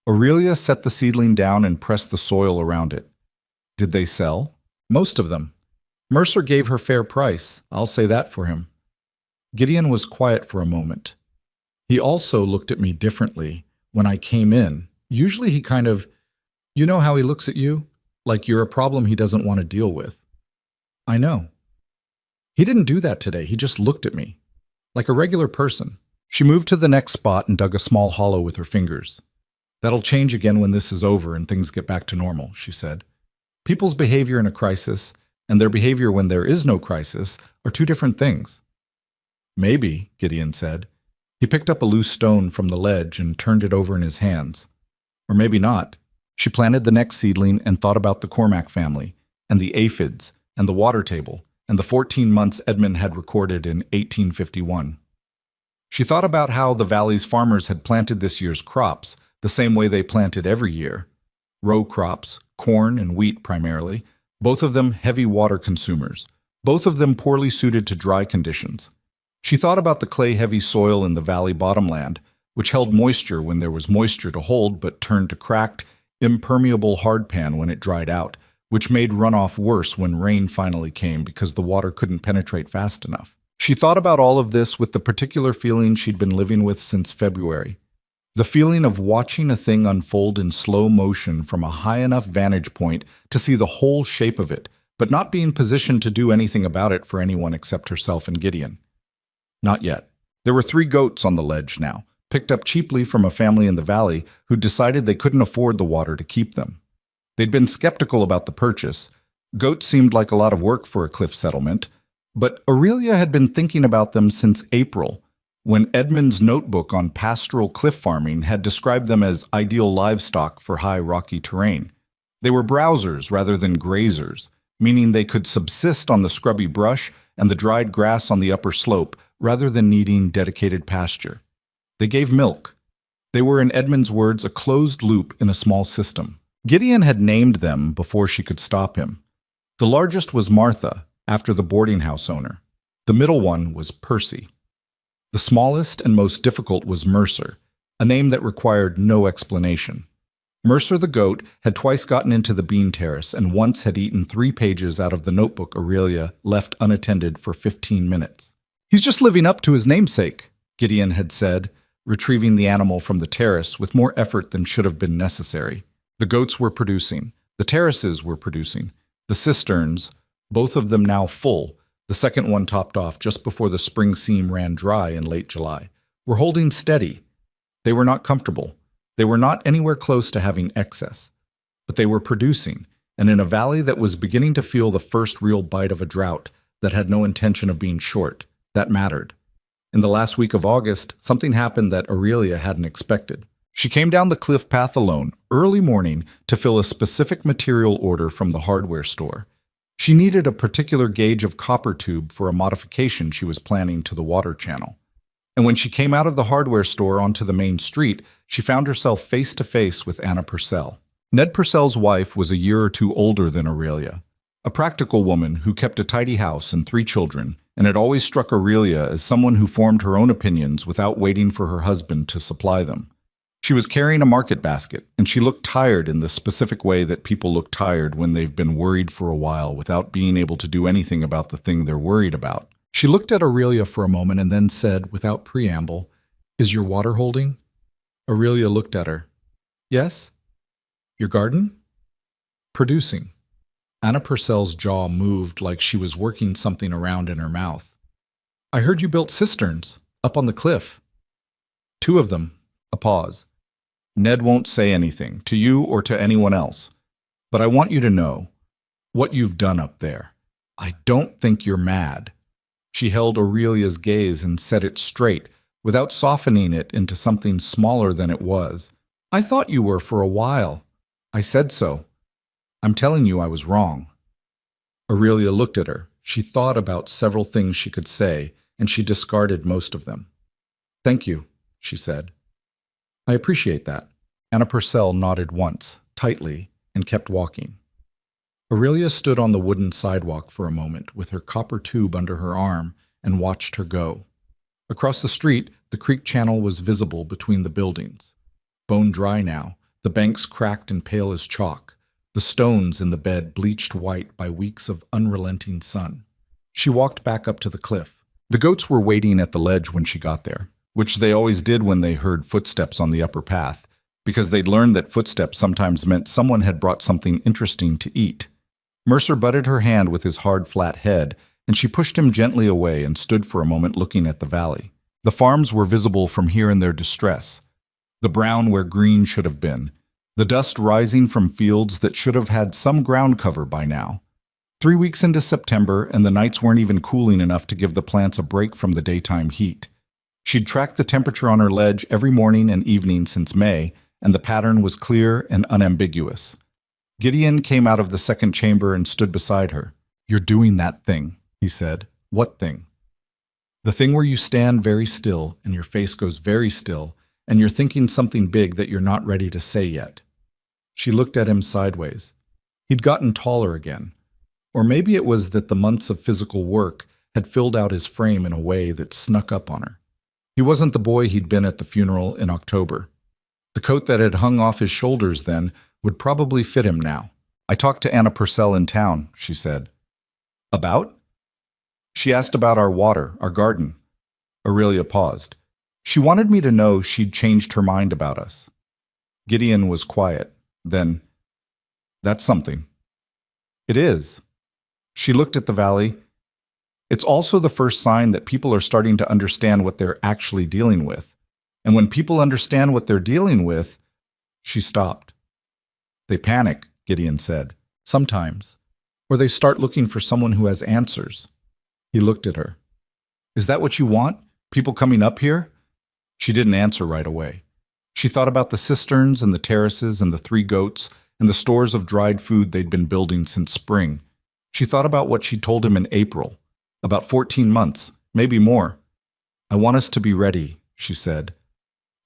Aurelia set the seedling down and pressed the soil around it. Did they sell? Most of them. Mercer gave her fair price. I'll say that for him. Gideon was quiet for a moment. He also looked at me differently when I came in. Usually he kind of... You know how he looks at you? Like you're a problem he doesn't want to deal with. I know. He didn't do that today. He just looked at me. Like a regular person. She moved to the next spot and dug a small hollow with her fingers. That'll change again when this is over and things get back to normal, she said. People's behavior in a crisis and their behavior when there is no crisis are two different things. Maybe, Gideon said. He picked up a loose stone from the ledge and turned it over in his hands. Or maybe not. She planted the next seedling and thought about the Cormack family, and the aphids, and the water table, and the 14 months Edmund had recorded in 1851. She thought about how the valley's farmers had planted this year's crops the same way they planted every year. Row crops, corn and wheat primarily, both of them heavy water consumers, both of them poorly suited to dry conditions. She thought about the clay-heavy soil in the valley bottomland, which held moisture when there was moisture to hold but turned to cracked, impermeable hardpan when it dried out, which made runoff worse when rain finally came because the water couldn't penetrate fast enough. She thought about all of this with the particular feeling she'd been living with since February. The feeling of watching a thing unfold in slow motion from a high enough vantage point to see the whole shape of it, but not being positioned to do anything about it for anyone except herself and Gideon. Not yet. There were 3 goats on the ledge now, picked up cheaply from a family in the valley who decided they couldn't afford the water to keep them. They'd been skeptical about the purchase. Goats seemed like a lot of work for a cliff settlement, but Aurelia had been thinking about them since April, when Edmund's notebook on pastoral cliff farming had described them as ideal livestock for high rocky terrain. They were browsers rather than grazers, meaning they could subsist on the scrubby brush and the dried grass on the upper slope rather than needing dedicated pasture. They gave milk. They were, in Edmund's words, a closed loop in a small system. Gideon had named them before she could stop him. The largest was Martha, after the boarding house owner. The middle one was Percy. The smallest and most difficult was Mercer, a name that required no explanation. Mercer the goat had twice gotten into the bean terrace and once had eaten 3 pages out of the notebook Aurelia left unattended for 15 minutes. "He's just living up to his namesake," Gideon had said, retrieving the animal from the terrace with more effort than should have been necessary. The goats were producing. The terraces were producing. The cisterns, both of them now full, the second one topped off just before the spring seam ran dry in late July, were holding steady. They were not comfortable. They were not anywhere close to having excess. But they were producing, and in a valley that was beginning to feel the first real bite of a drought that had no intention of being short, that mattered. In the last week of August, something happened that Aurelia hadn't expected. She came down the cliff path alone, early morning, to fill a specific material order from the hardware store. She needed a particular gauge of copper tube for a modification she was planning to the water channel. And when she came out of the hardware store onto the main street, she found herself face to face with Anna Purcell. Ned Purcell's wife was a year or 2 older than Aurelia, a practical woman who kept a tidy house and 3 children, and had always struck Aurelia as someone who formed her own opinions without waiting for her husband to supply them. She was carrying a market basket, and she looked tired in the specific way that people look tired when they've been worried for a while without being able to do anything about the thing they're worried about. She looked at Aurelia for a moment and then said, without preamble, "Is your water holding?" Aurelia looked at her. "Yes." "Your garden?" "Producing." Anna Purcell's jaw moved like she was working something around in her mouth. "I heard you built cisterns, up on the cliff." "2 of them." A pause. "Ned won't say anything, to you or to anyone else. But I want you to know what you've done up there. I don't think you're mad." She held Aurelia's gaze and set it straight, without softening it into something smaller than it was. "I thought you were for a while. I said so. I'm telling you I was wrong." Aurelia looked at her. She thought about several things she could say, and she discarded most of them. "Thank you," she said. "I appreciate that." Anna Purcell nodded once, tightly, and kept walking. Aurelia stood on the wooden sidewalk for a moment with her copper tube under her arm and watched her go. Across the street, the creek channel was visible between the buildings. Bone dry now, the banks cracked and pale as chalk, the stones in the bed bleached white by weeks of unrelenting sun. She walked back up to the cliff. The goats were waiting at the ledge when she got there, which they always did when they heard footsteps on the upper path, because they'd learned that footsteps sometimes meant someone had brought something interesting to eat. Mercer butted her hand with his hard, flat head, and she pushed him gently away and stood for a moment looking at the valley. The farms were visible from here in their distress, the brown where green should have been, the dust rising from fields that should have had some ground cover by now. 3 weeks into September, and the nights weren't even cooling enough to give the plants a break from the daytime heat. She'd tracked the temperature on her ledge every morning and evening since May, and the pattern was clear and unambiguous. Gideon came out of the second chamber and stood beside her. "You're doing that thing," he said. "What thing?" "The thing where you stand very still, and your face goes very still, and you're thinking something big that you're not ready to say yet." She looked at him sideways. He'd gotten taller again. Or maybe it was that the months of physical work had filled out his frame in a way that snuck up on her. He wasn't the boy he'd been at the funeral in October. The coat that had hung off his shoulders then would probably fit him now. I talked to Anna Purcell in town, she said. About? She asked about our water, our garden. Aurelia paused. She wanted me to know she'd changed her mind about us. Gideon was quiet. Then, that's something. It is. She looked at the valley. It's also the first sign that people are starting to understand what they're actually dealing with. And when people understand what they're dealing with, she stopped. They panic, Gideon said. Sometimes. Or they start looking for someone who has answers. He looked at her. Is that what you want? People coming up here? She didn't answer right away. She thought about the cisterns and the terraces and the 3 goats and the stores of dried food they'd been building since spring. She thought about what she told him in April, about 14 months, maybe more. I want us to be ready, she said.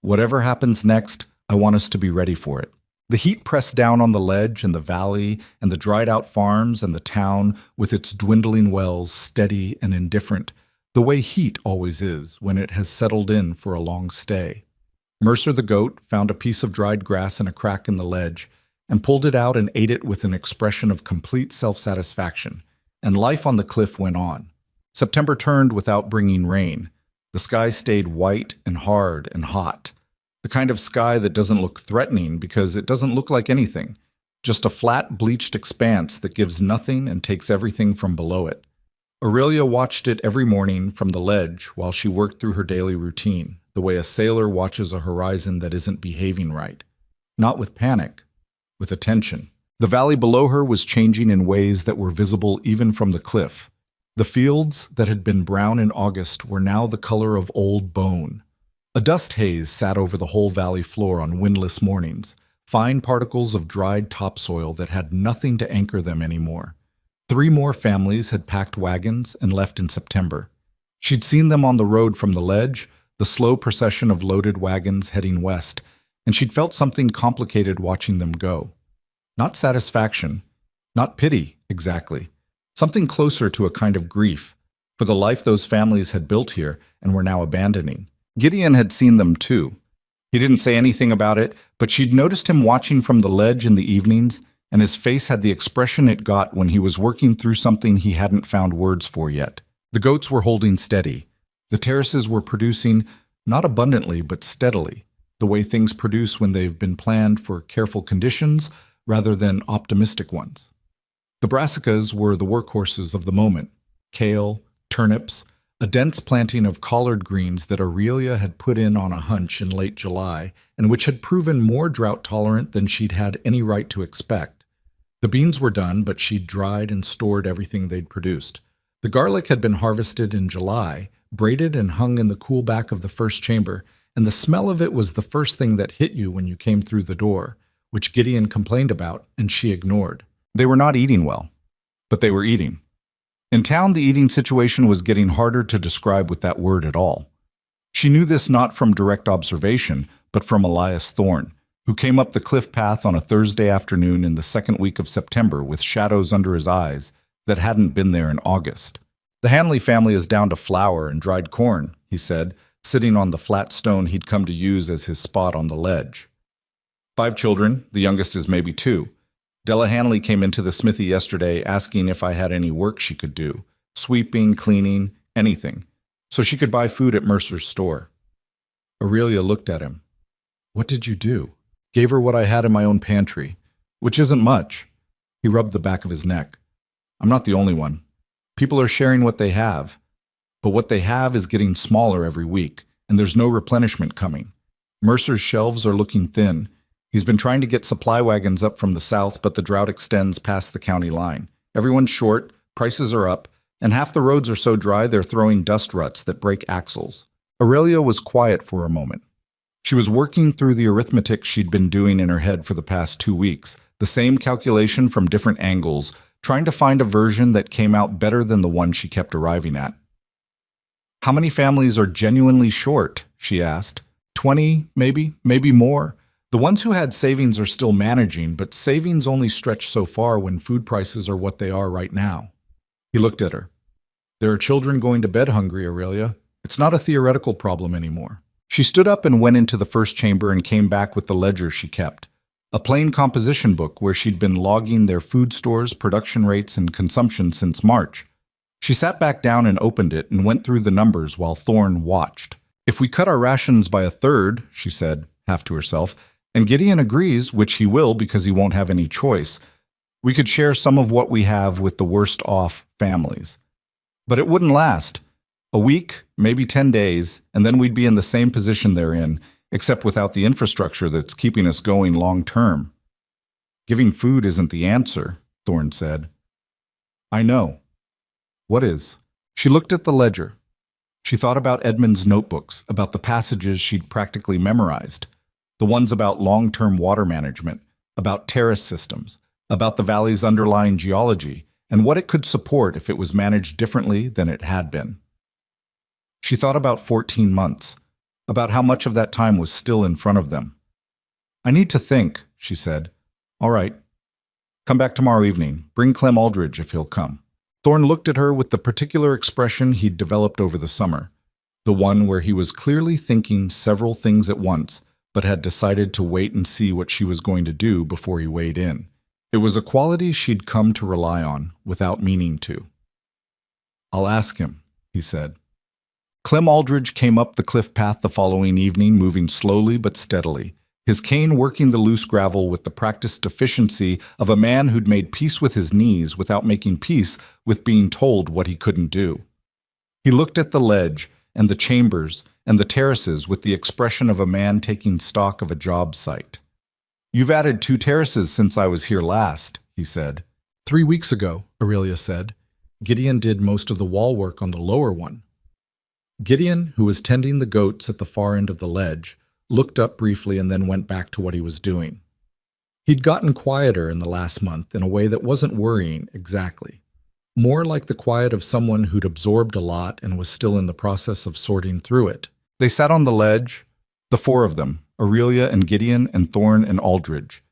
Whatever happens next, I want us to be ready for it. The heat pressed down on the ledge and the valley and the dried-out farms and the town with its dwindling wells, steady and indifferent, the way heat always is when it has settled in for a long stay. Mercer the goat found a piece of dried grass in a crack in the ledge and pulled it out and ate it with an expression of complete self-satisfaction, and life on the cliff went on. September turned without bringing rain. The sky stayed white and hard and hot. The kind of sky that doesn't look threatening because it doesn't look like anything, just a flat, bleached expanse that gives nothing and takes everything from below it. Aurelia watched it every morning from the ledge while she worked through her daily routine, the way a sailor watches a horizon that isn't behaving right. Not with panic, with attention. The valley below her was changing in ways that were visible even from the cliff. The fields that had been brown in August were now the color of old bone. A dust haze sat over the whole valley floor on windless mornings, fine particles of dried topsoil that had nothing to anchor them anymore. 3 more families had packed wagons and left in September. She'd seen them on the road from the ledge, the slow procession of loaded wagons heading west, and she'd felt something complicated watching them go. Not satisfaction, not pity, exactly. Something closer to a kind of grief for the life those families had built here and were now abandoning. Gideon had seen them too. He didn't say anything about it, but she'd noticed him watching from the ledge in the evenings, and his face had the expression it got when he was working through something he hadn't found words for yet. The goats were holding steady. The terraces were producing, not abundantly but steadily, the way things produce when they've been planned for careful conditions rather than optimistic ones. The brassicas were the workhorses of the moment. Kale, turnips, a dense planting of collard greens that Aurelia had put in on a hunch in late July and which had proven more drought-tolerant than she'd had any right to expect. The beans were done, but she'd dried and stored everything they'd produced. The garlic had been harvested in July, braided and hung in the cool back of the first chamber, and the smell of it was the first thing that hit you when you came through the door, which Gideon complained about and she ignored. They were not eating well, but they were eating. In town, the eating situation was getting harder to describe with that word at all. She knew this not from direct observation, but from Elias Thorne, who came up the cliff path on a Thursday afternoon in the second week of September with shadows under his eyes that hadn't been there in August. The Hanley family is down to flour and dried corn, he said, sitting on the flat stone he'd come to use as his spot on the ledge. 5 children, the youngest is maybe 2. Della Hanley came into the smithy yesterday asking if I had any work she could do, sweeping, cleaning, anything, so she could buy food at Mercer's store. Aurelia looked at him. What did you do? Gave her what I had in my own pantry, which isn't much. He rubbed the back of his neck. I'm not the only one. People are sharing what they have, but what they have is getting smaller every week, and there's no replenishment coming. Mercer's shelves are looking thin. He's been trying to get supply wagons up from the south, but the drought extends past the county line. Everyone's short, prices are up, and half the roads are so dry they're throwing dust ruts that break axles. Aurelia was quiet for a moment. She was working through the arithmetic she'd been doing in her head for the past 2 weeks, the same calculation from different angles, trying to find a version that came out better than the one she kept arriving at. How many families are genuinely short? She asked. 20, maybe more. The ones who had savings are still managing, but savings only stretch so far when food prices are what they are right now. He looked at her. There are children going to bed hungry, Aurelia. It's not a theoretical problem anymore. She stood up and went into the first chamber and came back with the ledger she kept. A plain composition book where she'd been logging their food stores, production rates, and consumption since March. She sat back down and opened it and went through the numbers while Thorne watched. "If we cut our rations by a third," she said, half to herself, "and Gideon agrees, which he will because he won't have any choice, we could share some of what we have with the worst-off families. But it wouldn't last. A week, maybe 10 days, and then we'd be in the same position they're in, except without the infrastructure that's keeping us going long-term." "Giving food isn't the answer," Thorne said. "I know." "What is?" She looked at the ledger. She thought about Edmund's notebooks, about the passages she'd practically memorized, the ones about long-term water management, about terrace systems, about the valley's underlying geology, and what it could support if it was managed differently than it had been. She thought about 14 months, about how much of that time was still in front of them. "I need to think," she said. "All right. Come back tomorrow evening. Bring Clem Aldridge if he'll come." Thorne looked at her with the particular expression he'd developed over the summer, the one where he was clearly thinking several things at once, but had decided to wait and see what she was going to do before he weighed in. It was a quality she'd come to rely on without meaning to. "I'll ask him," he said. Clem Aldridge came up the cliff path the following evening, moving slowly but steadily, his cane working the loose gravel with the practiced efficiency of a man who'd made peace with his knees without making peace with being told what he couldn't do. He looked at the ledge and the chambers and the terraces with the expression of a man taking stock of a job site. "You've added 2 terraces since I was here last," he said. 3 weeks ago, Aurelia said. Gideon did most of the wall work on the lower one. Gideon, who was tending the goats at the far end of the ledge, looked up briefly and then went back to what he was doing. He'd gotten quieter in the last month in a way that wasn't worrying exactly. More like the quiet of someone who'd absorbed a lot and was still in the process of sorting through it. They sat on the ledge, the 4 of them, Aurelia and Gideon and Thorne and Aldridge,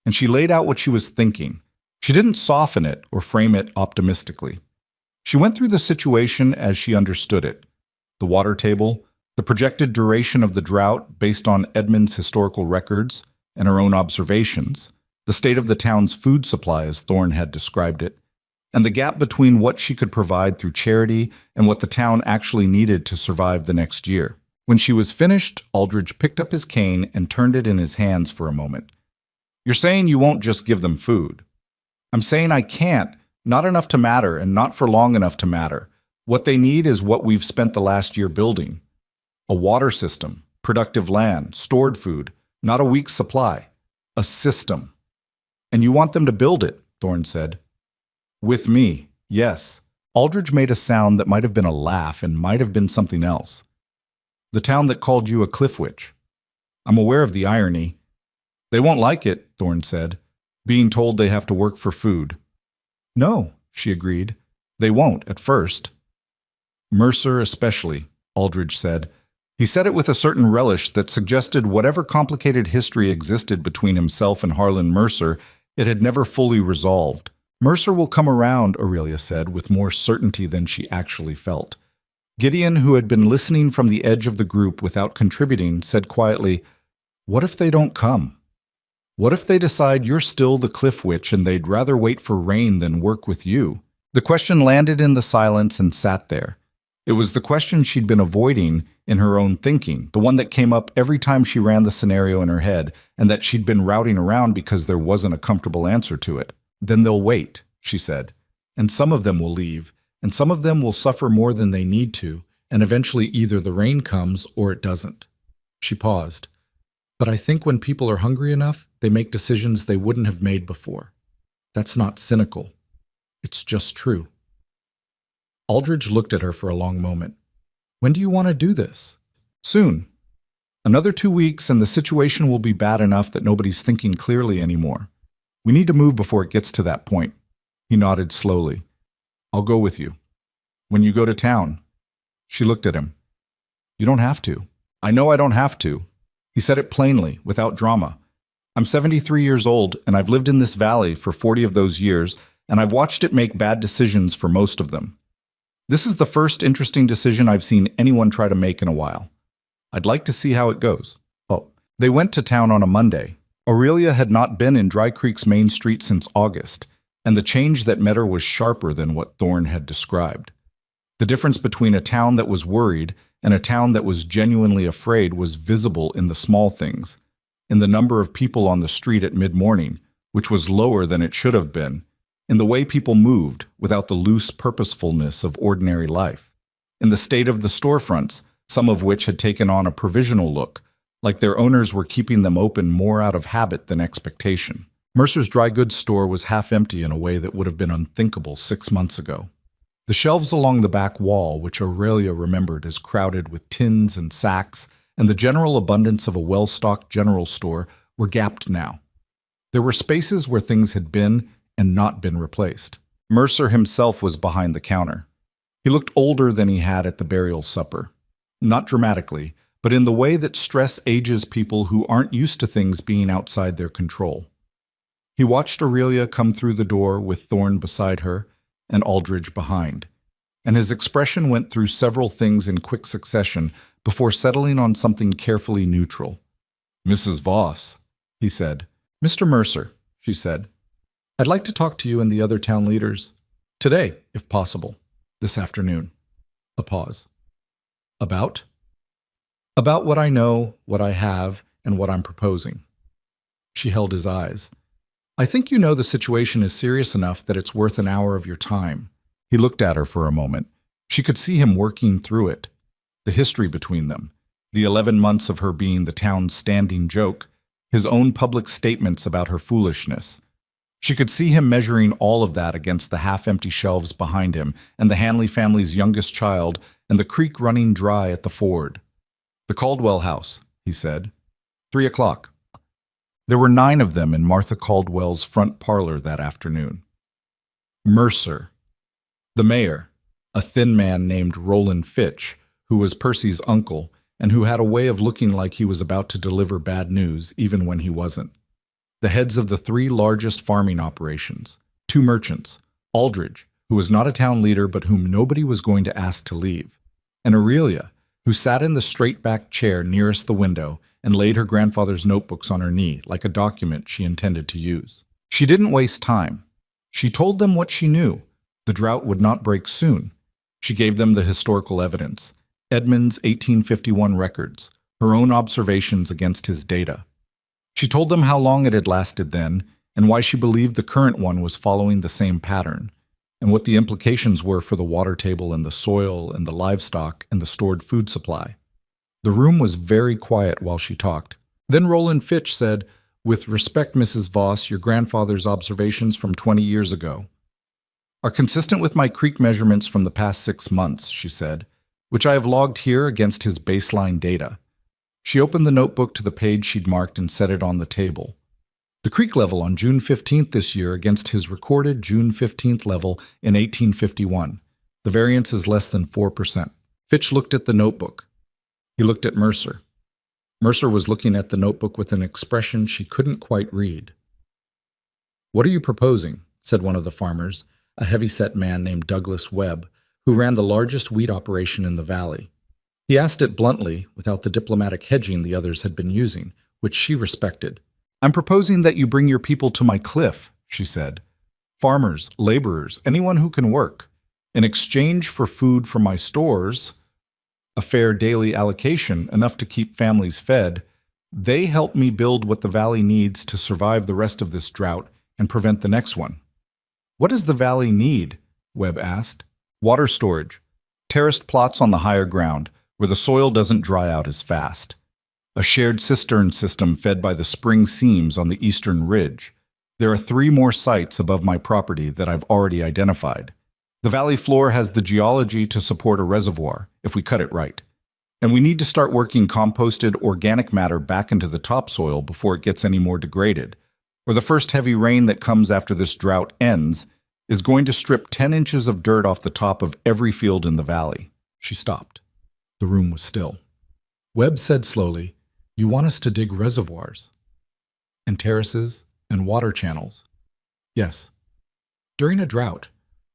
and she laid out what she was thinking. She didn't soften it or frame it optimistically. She went through the situation as she understood it. The water table, the projected duration of the drought based on Edmund's historical records and her own observations, the state of the town's food supply as Thorne had described it, and the gap between what she could provide through charity and what the town actually needed to survive the next year. When she was finished, Aldridge picked up his cane and turned it in his hands for a moment. "You're saying you won't just give them food. I'm saying I can't, not enough to matter and not for long enough to matter. What they need is what we've spent the last year building. A water system, productive land, stored food, not a week's supply. A system. And you want them to build it," Thorne said. "With me, yes." Aldridge made a sound that might have been a laugh and might have been something else. "The town that called you a cliff witch. I'm aware of the irony." "They won't like it," Thorne said, "being told they have to work for food." "No," she agreed. "They won't, at first." "Mercer especially," Aldridge said. He said it with a certain relish that suggested whatever complicated history existed between himself and Harlan Mercer, it had never fully resolved. "Mercer will come around," Aurelia said, with more certainty than she actually felt. Gideon, who had been listening from the edge of the group without contributing, said quietly, "What if they don't come? What if they decide you're still the cliff witch and they'd rather wait for rain than work with you?" The question landed in the silence and sat there. It was the question she'd been avoiding in her own thinking, the one that came up every time she ran the scenario in her head, and that she'd been routing around because there wasn't a comfortable answer to it. "Then they'll wait," she said, "and some of them will leave, and some of them will suffer more than they need to, and eventually either the rain comes or it doesn't." She paused. "But I think when people are hungry enough, they make decisions they wouldn't have made before. That's not cynical. It's just true." Aldridge looked at her for a long moment. "When do you want to do this?" "Soon. Another 2 weeks and the situation will be bad enough that nobody's thinking clearly anymore. We need to move before it gets to that point." He nodded slowly. "I'll go with you. When you go to town." She looked at him. "You don't have to." "I know I don't have to." He said it plainly, without drama. "I'm 73 years old, and I've lived in this valley for 40 of those years, and I've watched it make bad decisions for most of them. This is the first interesting decision I've seen anyone try to make in a while. I'd like to see how it goes. Oh, they went to town on a Monday. Aurelia had not been in Dry Creek's main street since August, and the change that met her was sharper than what Thorne had described. The difference between a town that was worried and a town that was genuinely afraid was visible in the small things, in the number of people on the street at mid-morning, which was lower than it should have been, in the way people moved without the loose purposefulness of ordinary life, in the state of the storefronts, some of which had taken on a provisional look, like their owners were keeping them open more out of habit than expectation. Mercer's dry goods store was half empty in a way that would have been unthinkable 6 months ago. The shelves along the back wall, which Aurelia remembered as crowded with tins and sacks, and the general abundance of a well-stocked general store, were gapped now. There were spaces where things had been and not been replaced. Mercer himself was behind the counter. He looked older than he had at the burial supper. Not dramatically, but in the way that stress ages people who aren't used to things being outside their control. He watched Aurelia come through the door with Thorne beside her and Aldridge behind, and his expression went through several things in quick succession before settling on something carefully neutral. "Mrs. Voss," he said. "Mr. Mercer," she said, "I'd like to talk to you and the other town leaders. Today, if possible. This afternoon." A pause. "About?" "About what I know, what I have, and what I'm proposing." She held his eyes. "I think you know the situation is serious enough that it's worth an hour of your time." He looked at her for a moment. She could see him working through it. The history between them, the 11 months of her being the town's standing joke, his own public statements about her foolishness. She could see him measuring all of that against the half-empty shelves behind him and the Hanley family's youngest child and the creek running dry at the ford. "The Caldwell house," he said. 3 o'clock. There were 9 of them in Martha Caldwell's front parlor that afternoon. Mercer. The mayor, a thin man named Roland Fitch, who was Percy's uncle and who had a way of looking like he was about to deliver bad news even when he wasn't. The heads of the 3 largest farming operations, 2 merchants, Aldridge, who was not a town leader but whom nobody was going to ask to leave, and Aurelia, who sat in the straight-back chair nearest the window and laid her grandfather's notebooks on her knee like a document she intended to use. She didn't waste time. She told them what she knew. The drought would not break soon. She gave them the historical evidence, Edmund's 1851 records, her own observations against his data. She told them how long it had lasted then, and why she believed the current one was following the same pattern, and what the implications were for the water table and the soil and the livestock and the stored food supply. The room was very quiet while she talked. Then Roland Fitch said, "With respect, Mrs. Voss, your grandfather's observations from 20 years ago are consistent with my creek measurements from the past 6 months," she said, "which I have logged here against his baseline data." She opened the notebook to the page she'd marked and set it on the table. The creek level on June 15th this year against his recorded June 15th level in 1851. The variance is less than 4%. Fitch looked at the notebook. He looked at Mercer. Mercer was looking at the notebook with an expression she couldn't quite read. "What are you proposing?" said one of the farmers, a heavy-set man named Douglas Webb, who ran the largest wheat operation in the valley. He asked it bluntly, without the diplomatic hedging the others had been using, which she respected. "I'm proposing that you bring your people to my cliff," she said. "Farmers, laborers, anyone who can work. In exchange for food from my stores, a fair daily allocation, enough to keep families fed, they help me build what the valley needs to survive the rest of this drought and prevent the next one." "What does the valley need?" Webb asked. "Water storage. Terraced plots on the higher ground, where the soil doesn't dry out as fast. A shared cistern system fed by the spring seams on the eastern ridge. There are 3 more sites above my property that I've already identified. The valley floor has the geology to support a reservoir, if we cut it right. And we need to start working composted organic matter back into the topsoil before it gets any more degraded, or the first heavy rain that comes after this drought ends is going to strip 10 inches of dirt off the top of every field in the valley." She stopped. The room was still. Webb said slowly, "You want us to dig reservoirs? And terraces and water channels?" "Yes. During a drought,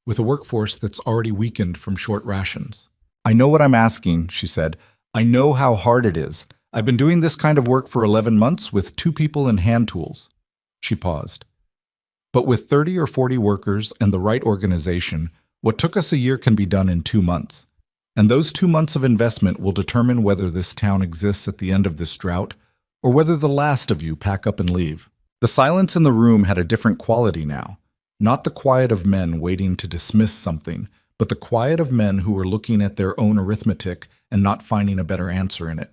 with a workforce that's already weakened from short rations." "I know what I'm asking," she said. I know how hard it is. I've been doing this kind of work for 11 months with 2 people and hand tools. She paused. But with 30 or 40 workers and the right organization, what took us a year can be done in 2 months. And those 2 months of investment will determine whether this town exists at the end of this drought, or whether the last of you pack up and leave. The silence in the room had a different quality now. Not the quiet of men waiting to dismiss something, but the quiet of men who were looking at their own arithmetic and not finding a better answer in it.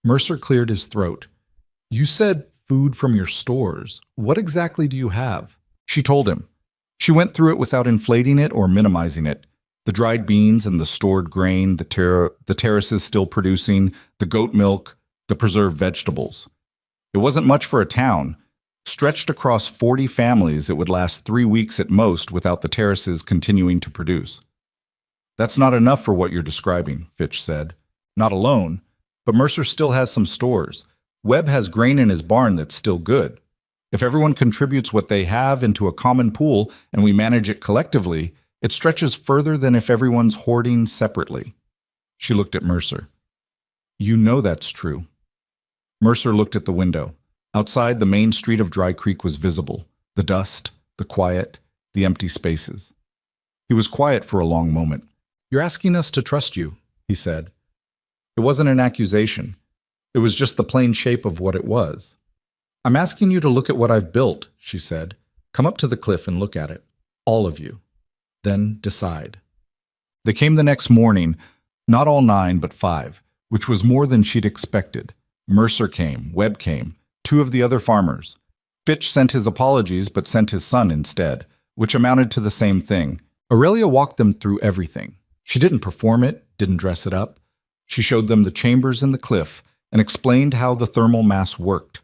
Mercer cleared his throat. You said food from your stores. What exactly do you have? She told him. She went through it without inflating it or minimizing it. The dried beans and the stored grain, the terraces still producing, the goat milk, the preserved vegetables. It wasn't much for a town. Stretched across 40 families, it would last 3 weeks at most without the terraces continuing to produce. That's not enough for what you're describing, Fitch said. Not alone, but Mercer still has some stores. Webb has grain in his barn that's still good. If everyone contributes what they have into a common pool and we manage it collectively, it stretches further than if everyone's hoarding separately. She looked at Mercer. You know that's true. Mercer looked at the window. Outside, the main street of Dry Creek was visible. The dust, the quiet, the empty spaces. He was quiet for a long moment. You're asking us to trust you, he said. It wasn't an accusation. It was just the plain shape of what it was. I'm asking you to look at what I've built, she said. Come up to the cliff and look at it. All of you. Then decide. They came the next morning, not all 9, but 5, which was more than she'd expected. Mercer came, Webb came, 2 of the other farmers. Fitch sent his apologies, but sent his son instead, which amounted to the same thing. Aurelia walked them through everything. She didn't perform it, didn't dress it up. She showed them the chambers in the cliff and explained how the thermal mass worked.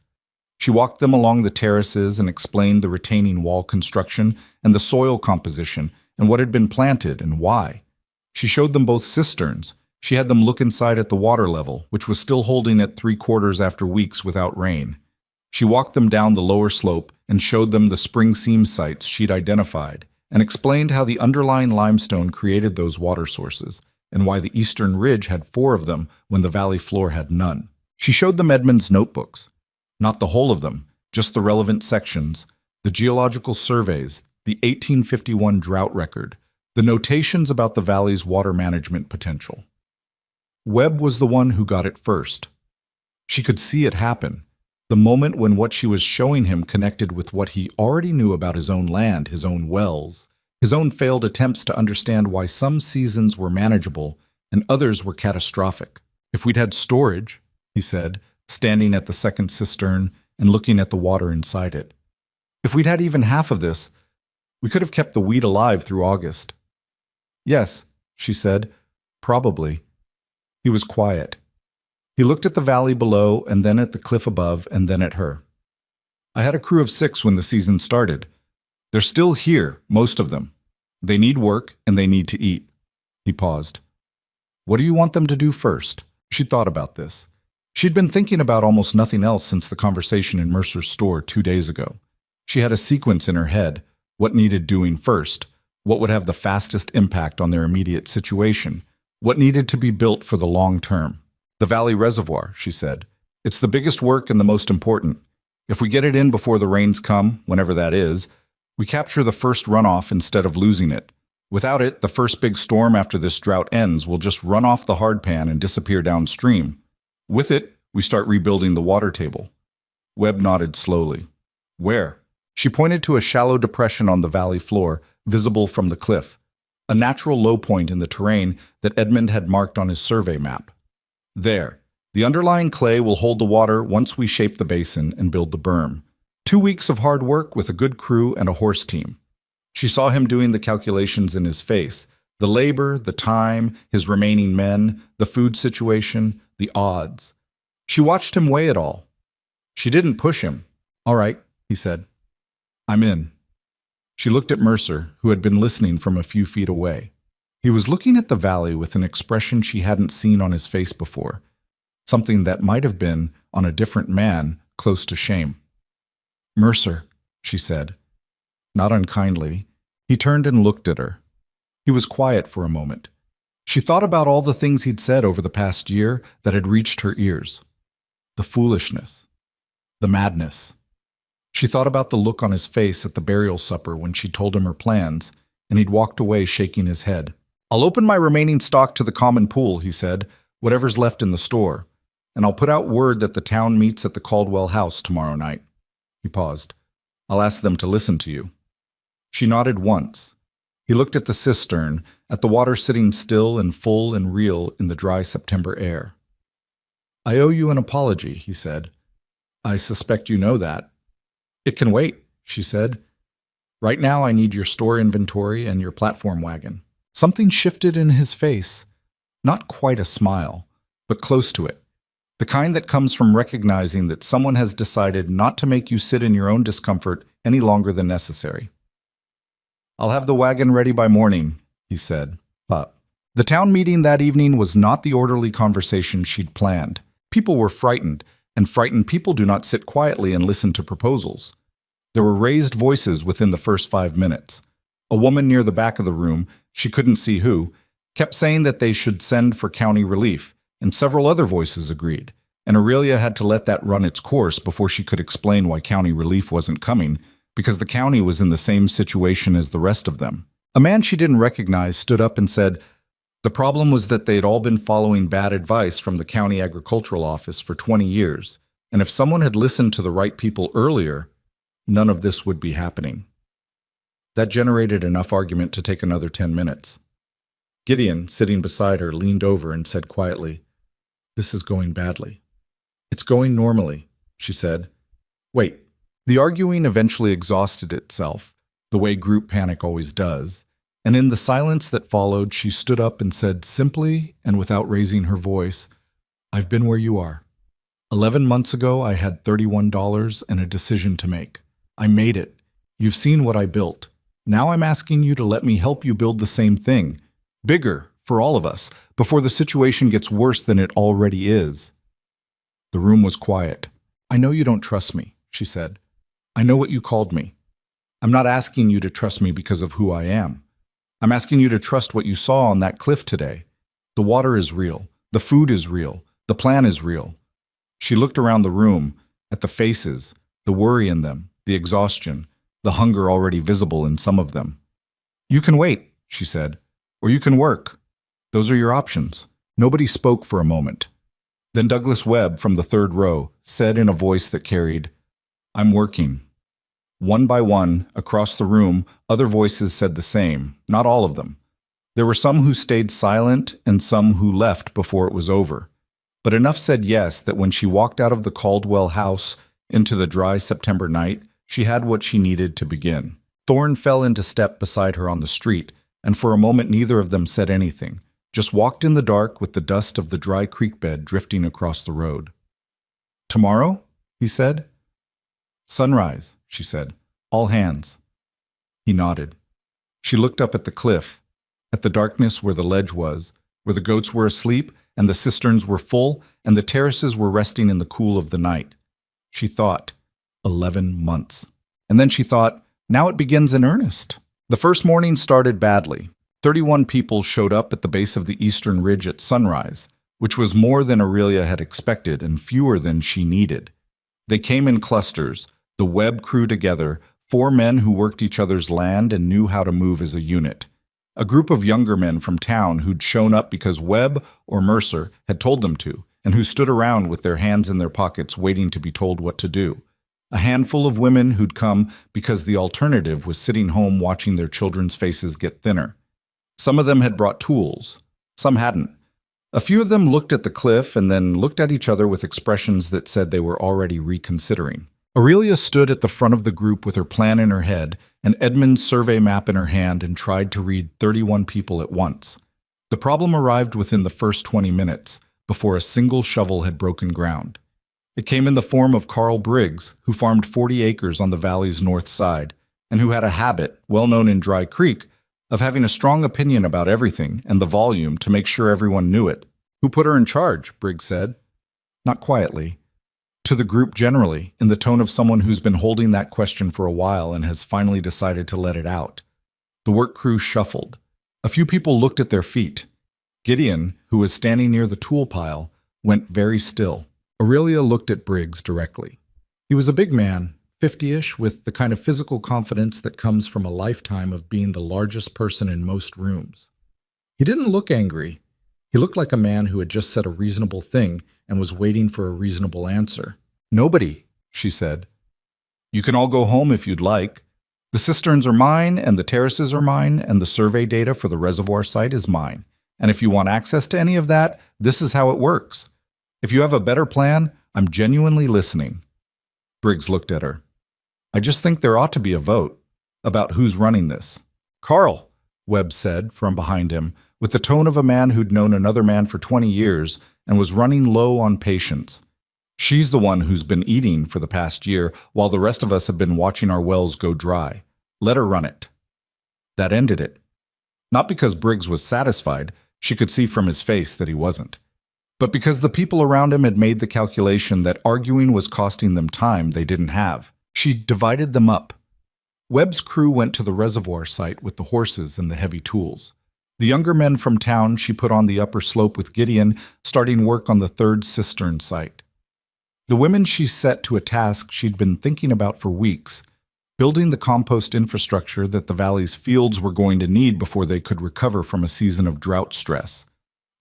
She walked them along the terraces and explained the retaining wall construction and the soil composition and what had been planted and why. She showed them both cisterns. She had them look inside at the water level, which was still holding at 3/4 after weeks without rain. She walked them down the lower slope and showed them the spring seam sites she'd identified and explained how the underlying limestone created those water sources and why the eastern ridge had 4 of them when the valley floor had none. She showed them Edmund's notebooks. Not the whole of them, just the relevant sections, the geological surveys, the 1851 drought record, the notations about the valley's water management potential. Webb was the one who got it first. She could see it happen, the moment when what she was showing him connected with what he already knew about his own land, his own wells, his own failed attempts to understand why some seasons were manageable and others were catastrophic. If we'd had storage, he said, standing at the second cistern and looking at the water inside it. If we'd had even half of this, we could have kept the wheat alive through August. Yes, she said, probably. He was quiet. He looked at the valley below and then at the cliff above and then at her. I had a crew of 6 when the season started. They're still here, most of them. They need work and they need to eat. He paused. What do you want them to do first? She thought about this. She'd been thinking about almost nothing else since the conversation in Mercer's store 2 days ago. She had a sequence in her head, what needed doing first, what would have the fastest impact on their immediate situation, what needed to be built for the long term. The Valley Reservoir, she said. It's the biggest work and the most important. If we get it in before the rains come, whenever that is, we capture the first runoff instead of losing it. Without it, the first big storm after this drought ends will just run off the hardpan and disappear downstream. With it, we start rebuilding the water table. Webb nodded slowly. Where? She pointed to a shallow depression on the valley floor, visible from the cliff, a natural low point in the terrain that Edmund had marked on his survey map. There, the underlying clay will hold the water once we shape the basin and build the berm. 2 weeks of hard work with a good crew and a horse team. She saw him doing the calculations in his face, the labor, the time, his remaining men, the food situation, the odds. She watched him weigh it all. She didn't push him. All right, he said. I'm in. She looked at Mercer, who had been listening from a few feet away. He was looking at the valley with an expression she hadn't seen on his face before, something that might have been, on a different man, close to shame. Mercer, she said. Not unkindly, he turned and looked at her. He was quiet for a moment. She thought about all the things he'd said over the past year that had reached her ears. The foolishness. The madness. She thought about the look on his face at the burial supper when she told him her plans, and he'd walked away shaking his head. "I'll open my remaining stock to the common pool," he said, "whatever's left in the store, and I'll put out word that the town meets at the Caldwell house tomorrow night." He paused. "I'll ask them to listen to you." She nodded once. He looked at the cistern, at the water sitting still and full and real in the dry September air. "I owe you an apology," he said. "I suspect you know that." "It can wait," she said. "Right now I need your store inventory and your platform wagon." Something shifted in his face. Not quite a smile, but close to it. The kind that comes from recognizing that someone has decided not to make you sit in your own discomfort any longer than necessary. "I'll have the wagon ready by morning," he said. But the town meeting that evening was not the orderly conversation she'd planned. People were frightened, and frightened people do not sit quietly and listen to proposals. There were raised voices within the first 5 minutes. A woman near the back of the room, she couldn't see who, kept saying that they should send for county relief, and several other voices agreed, and Aurelia had to let that run its course before she could explain why county relief wasn't coming, because the county was in the same situation as the rest of them. A man she didn't recognize stood up and said, the problem was that they'd all been following bad advice from the county agricultural office for 20 years, and if someone had listened to the right people earlier, none of this would be happening. That generated enough argument to take another 10 minutes. Gideon, sitting beside her, leaned over and said quietly, "This is going badly." "It's going normally," she said. "Wait." The arguing eventually exhausted itself, the way group panic always does, and in the silence that followed, she stood up and said simply and without raising her voice, "I've been where you are. 11 months ago, I had $31 and a decision to make. I made it. You've seen what I built. Now I'm asking you to let me help you build the same thing. Bigger, for all of us, before the situation gets worse than it already is." The room was quiet. "I know you don't trust me," she said. "I know what you called me. I'm not asking you to trust me because of who I am. I'm asking you to trust what you saw on that cliff today. The water is real. The food is real. The plan is real." She looked around the room, at the faces, the worry in them, the exhaustion, the hunger already visible in some of them. "You can wait," she said, "or you can work. Those are your options." Nobody spoke for a moment. Then Douglas Webb from the third row said in a voice that carried, "I'm working." One by one, across the room, other voices said the same, not all of them. There were some who stayed silent and some who left before it was over. But enough said yes that when she walked out of the Caldwell house into the dry September night, she had what she needed to begin. Thorne fell into step beside her on the street, and for a moment neither of them said anything, just walked in the dark with the dust of the dry creek bed drifting across the road. "Tomorrow?" he said. "Sunrise," she said. "All hands." He nodded. She looked up at the cliff, at the darkness where the ledge was, where the goats were asleep and the cisterns were full and the terraces were resting in the cool of the night. She thought, 11 months. And then she thought, now it begins in earnest. The first morning started badly. 31 people showed up at the base of the eastern ridge at sunrise, which was more than Aurelia had expected and fewer than she needed. They came in clusters, the Webb crew together, 4 men who worked each other's land and knew how to move as a unit. A group of younger men from town who'd shown up because Webb or Mercer had told them to, and who stood around with their hands in their pockets waiting to be told what to do. A handful of women who'd come because the alternative was sitting home watching their children's faces get thinner. Some of them had brought tools. Some hadn't. A few of them looked at the cliff and then looked at each other with expressions that said they were already reconsidering. Aurelia stood at the front of the group with her plan in her head and Edmund's survey map in her hand and tried to read 31 people at once. The problem arrived within the first 20 minutes, before a single shovel had broken ground. It came in the form of Carl Briggs, who farmed 40 acres on the valley's north side, and who had a habit, well known in Dry Creek, of having a strong opinion about everything and the volume to make sure everyone knew it. "Who put her in charge?" Briggs said. Not quietly. To the group generally, in the tone of someone who's been holding that question for a while and has finally decided to let it out. The work crew shuffled. A few people looked at their feet. Gideon, who was standing near the tool pile, went very still. Aurelia looked at Briggs directly. He was a big man, 50-ish, with the kind of physical confidence that comes from a lifetime of being the largest person in most rooms. He didn't look angry. He looked like a man who had just said a reasonable thing and was waiting for a reasonable answer. "Nobody," she said. "You can all go home if you'd like. The cisterns are mine, and the terraces are mine, and the survey data for the reservoir site is mine. And if you want access to any of that, this is how it works. If you have a better plan, I'm genuinely listening." Briggs looked at her. "I just think there ought to be a vote about who's running this." "Carl," Webb said from behind him, with the tone of a man who'd known another man for 20 years and was running low on patience. "She's the one who's been eating for the past year, while the rest of us have been watching our wells go dry. Let her run it." That ended it. Not because Briggs was satisfied, she could see from his face that he wasn't, but because the people around him had made the calculation that arguing was costing them time they didn't have. She divided them up. Webb's crew went to the reservoir site with the horses and the heavy tools. The younger men from town she put on the upper slope with Gideon, starting work on the third cistern site. The women she set to a task she'd been thinking about for weeks, building the compost infrastructure that the valley's fields were going to need before they could recover from a season of drought stress.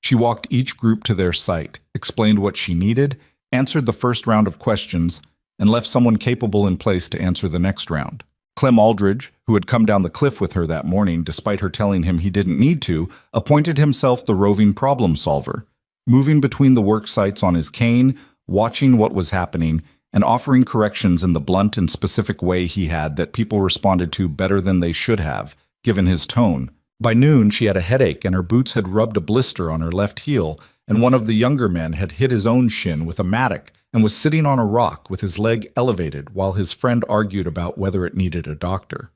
She walked each group to their site, explained what she needed, answered the first round of questions, and left someone capable in place to answer the next round. Clem Aldridge, who had come down the cliff with her that morning despite her telling him he didn't need to, appointed himself the roving problem solver, moving between the work sites on his cane, watching what was happening, and offering corrections in the blunt and specific way he had that people responded to better than they should have, given his tone. By noon, she had a headache and her boots had rubbed a blister on her left heel, and one of the younger men had hit his own shin with a mattock and was sitting on a rock with his leg elevated while his friend argued about whether it needed a doctor.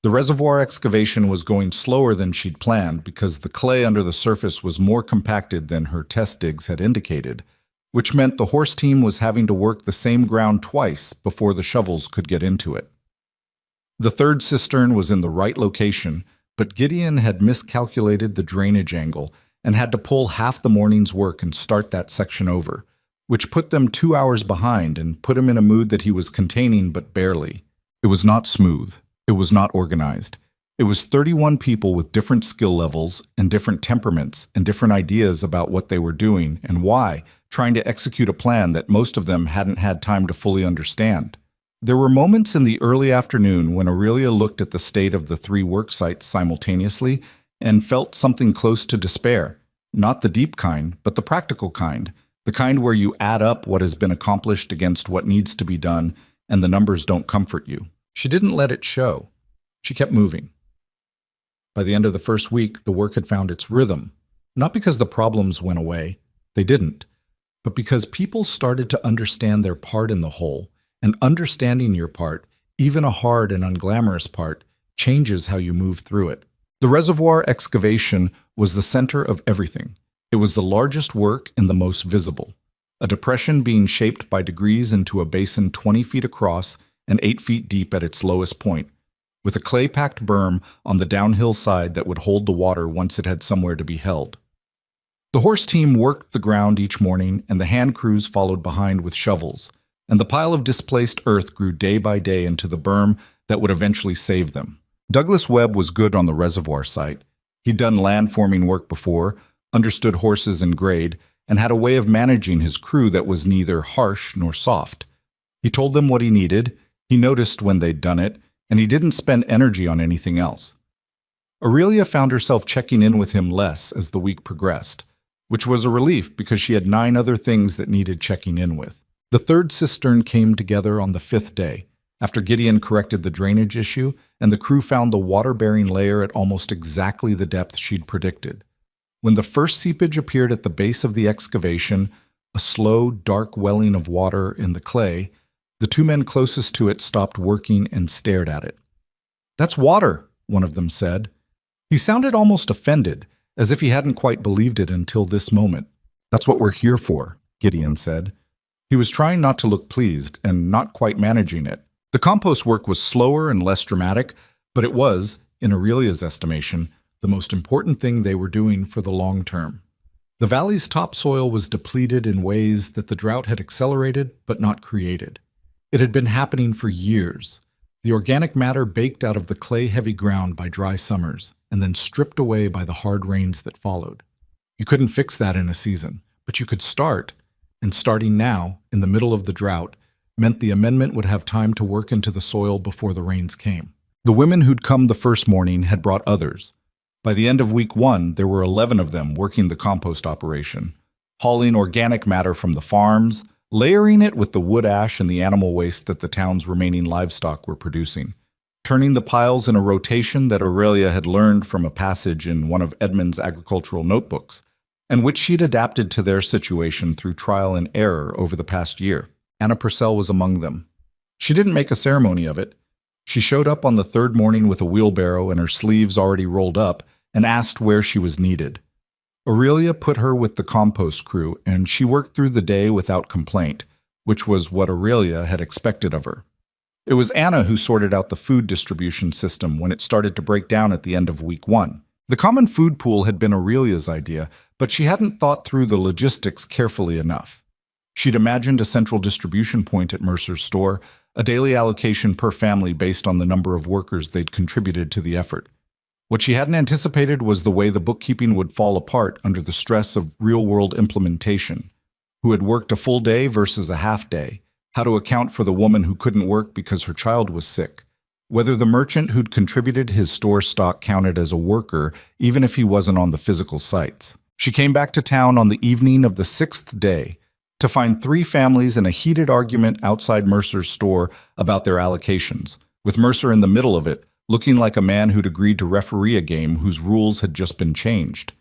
The reservoir excavation was going slower than she'd planned because the clay under the surface was more compacted than her test digs had indicated, which meant the horse team was having to work the same ground twice before the shovels could get into it. The third cistern was in the right location, but Gideon had miscalculated the drainage angle and had to pull half the morning's work and start that section over, which put them 2 hours behind and put him in a mood that he was containing but barely. It was not smooth. It was not organized. It was 31 people with different skill levels and different temperaments and different ideas about what they were doing and why, trying to execute a plan that most of them hadn't had time to fully understand. There were moments in the early afternoon when Aurelia looked at the state of the 3 work sites simultaneously and felt something close to despair. Not the deep kind, but the practical kind. The kind where you add up what has been accomplished against what needs to be done, and the numbers don't comfort you. She didn't let it show. She kept moving. By the end of the first week, the work had found its rhythm. Not because the problems went away. They didn't. But because people started to understand their part in the whole, and understanding your part, even a hard and unglamorous part, changes how you move through it. The reservoir excavation was the center of everything. It was the largest work and the most visible. A depression being shaped by degrees into a basin 20 feet across and 8 feet deep at its lowest point, with a clay-packed berm on the downhill side that would hold the water once it had somewhere to be held. The horse team worked the ground each morning, and the hand crews followed behind with shovels, and the pile of displaced earth grew day by day into the berm that would eventually save them. Douglas Webb was good on the reservoir site. He'd done land-forming work before, understood horses and grade, and had a way of managing his crew that was neither harsh nor soft. He told them what he needed, he noticed when they'd done it, and he didn't spend energy on anything else. Aurelia found herself checking in with him less as the week progressed, which was a relief because she had 9 other things that needed checking in with. The third cistern came together on the 5th day, after Gideon corrected the drainage issue, and the crew found the water-bearing layer at almost exactly the depth she'd predicted. When the first seepage appeared at the base of the excavation, a slow, dark welling of water in the clay, the 2 men closest to it stopped working and stared at it. "That's water," one of them said. He sounded almost offended, as if he hadn't quite believed it until this moment. "That's what we're here for," Gideon said. He was trying not to look pleased and not quite managing it. The compost work was slower and less dramatic, but it was, in Aurelia's estimation, the most important thing they were doing for the long term. The valley's topsoil was depleted in ways that the drought had accelerated but not created. It had been happening for years. The organic matter baked out of the clay-heavy ground by dry summers and then stripped away by the hard rains that followed. You couldn't fix that in a season, but you could start, and starting now, in the middle of the drought, meant the amendment would have time to work into the soil before the rains came. The women who'd come the first morning had brought others. By the end of week 1, there were 11 of them working the compost operation, hauling organic matter from the farms, layering it with the wood ash and the animal waste that the town's remaining livestock were producing, turning the piles in a rotation that Aurelia had learned from a passage in one of Edmund's agricultural notebooks, and which she'd adapted to their situation through trial and error over the past year. Anna Purcell was among them. She didn't make a ceremony of it. She showed up on the third morning with a wheelbarrow and her sleeves already rolled up and asked where she was needed. Aurelia put her with the compost crew, and she worked through the day without complaint, which was what Aurelia had expected of her. It was Anna who sorted out the food distribution system when it started to break down at the end of week 1. The common food pool had been Aurelia's idea, but she hadn't thought through the logistics carefully enough. She'd imagined a central distribution point at Mercer's store, a daily allocation per family based on the number of workers they'd contributed to the effort. What she hadn't anticipated was the way the bookkeeping would fall apart under the stress of real-world implementation. Who had worked a full day versus a half day, how to account for the woman who couldn't work because her child was sick, whether the merchant who'd contributed his store stock counted as a worker even if he wasn't on the physical sites. She came back to town on the evening of the 6th day to find 3 families in a heated argument outside Mercer's store about their allocations, with Mercer in the middle of it, looking like a man who'd agreed to referee a game whose rules had just been changed.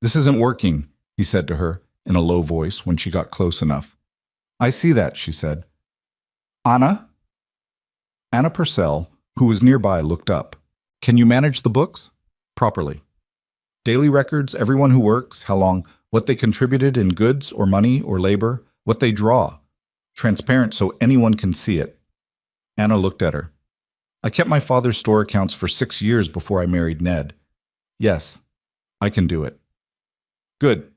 "This isn't working," he said to her in a low voice when she got close enough. "I see that," she said. "Anna?" Anna Purcell, who was nearby, looked up. "Can you manage the books?" "Properly. Daily records, everyone who works, how long, what they contributed in goods or money or labor, what they draw. Transparent so anyone can see it." Anna looked at her. "I kept my father's store accounts for 6 years before I married Ned. Yes, I can do it." "Good.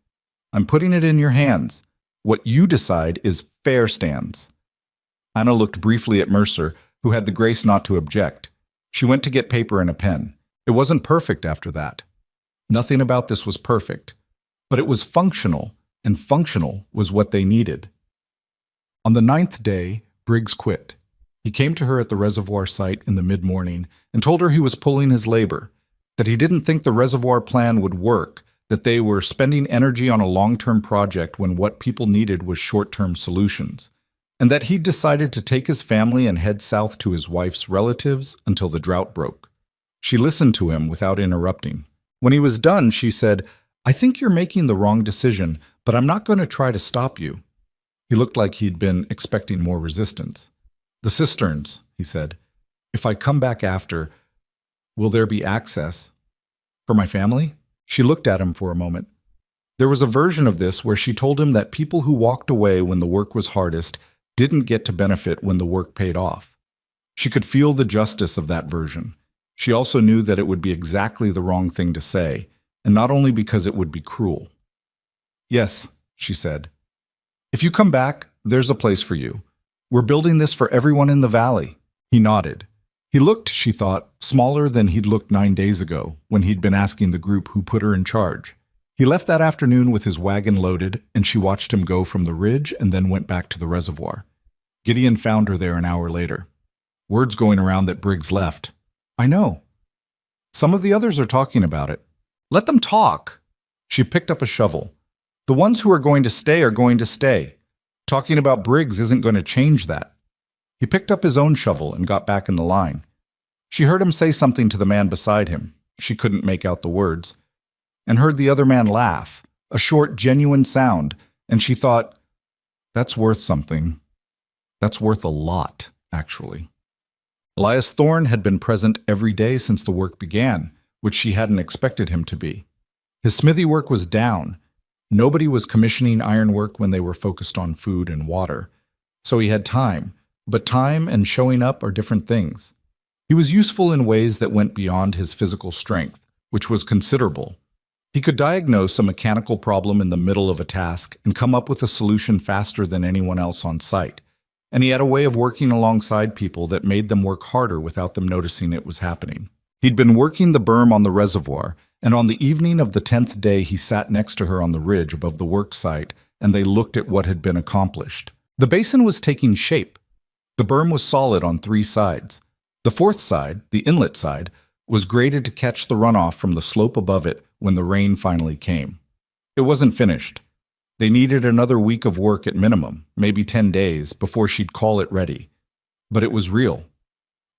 I'm putting it in your hands. What you decide is fair stands." Anna looked briefly at Mercer, who had the grace not to object. She went to get paper and a pen. It wasn't perfect after that. Nothing about this was perfect, but it was functional, and functional was what they needed. On the 9th day, Briggs quit. He came to her at the reservoir site in the mid-morning and told her he was pulling his labor, that he didn't think the reservoir plan would work, that they were spending energy on a long-term project when what people needed was short-term solutions, and that he'd decided to take his family and head south to his wife's relatives until the drought broke. She listened to him without interrupting. When he was done, she said, "I think you're making the wrong decision, but I'm not going to try to stop you." He looked like he'd been expecting more resistance. "The cisterns," he said. "If I come back after, will there be access? For my family?" She looked at him for a moment. There was a version of this where she told him that people who walked away when the work was hardest didn't get to benefit when the work paid off. She could feel the justice of that version. She also knew that it would be exactly the wrong thing to say, and not only because it would be cruel. "Yes," she said. "If you come back, there's a place for you. We're building this for everyone in the valley." He nodded. He looked, she thought, smaller than he'd looked 9 days ago, when he'd been asking the group who put her in charge. He left that afternoon with his wagon loaded, and she watched him go from the ridge and then went back to the reservoir. Gideon found her there an hour later. "Word's going around that Briggs left." "I know. Some of the others are talking about it." "Let them talk." She picked up a shovel. "The ones who are going to stay are going to stay. Talking about Briggs isn't going to change that." He picked up his own shovel and got back in the line. She heard him say something to the man beside him. She couldn't make out the words. And heard the other man laugh, a short, genuine sound, and she thought, "That's worth something. That's worth a lot, actually." Elias Thorne had been present every day since the work began, which she hadn't expected him to be. His smithy work was down. Nobody was commissioning ironwork when they were focused on food and water. So he had time, but time and showing up are different things. He was useful in ways that went beyond his physical strength, which was considerable. He could diagnose a mechanical problem in the middle of a task and come up with a solution faster than anyone else on site. And he had a way of working alongside people that made them work harder without them noticing it was happening. He'd been working the berm on the reservoir, and on the evening of the 10th day he sat next to her on the ridge above the work site, and they looked at what had been accomplished. The basin was taking shape. The berm was solid on 3 sides. The 4th side, the inlet side, was graded to catch the runoff from the slope above it when the rain finally came. It wasn't finished. They needed another week of work at minimum, maybe 10 days, before she'd call it ready. But it was real.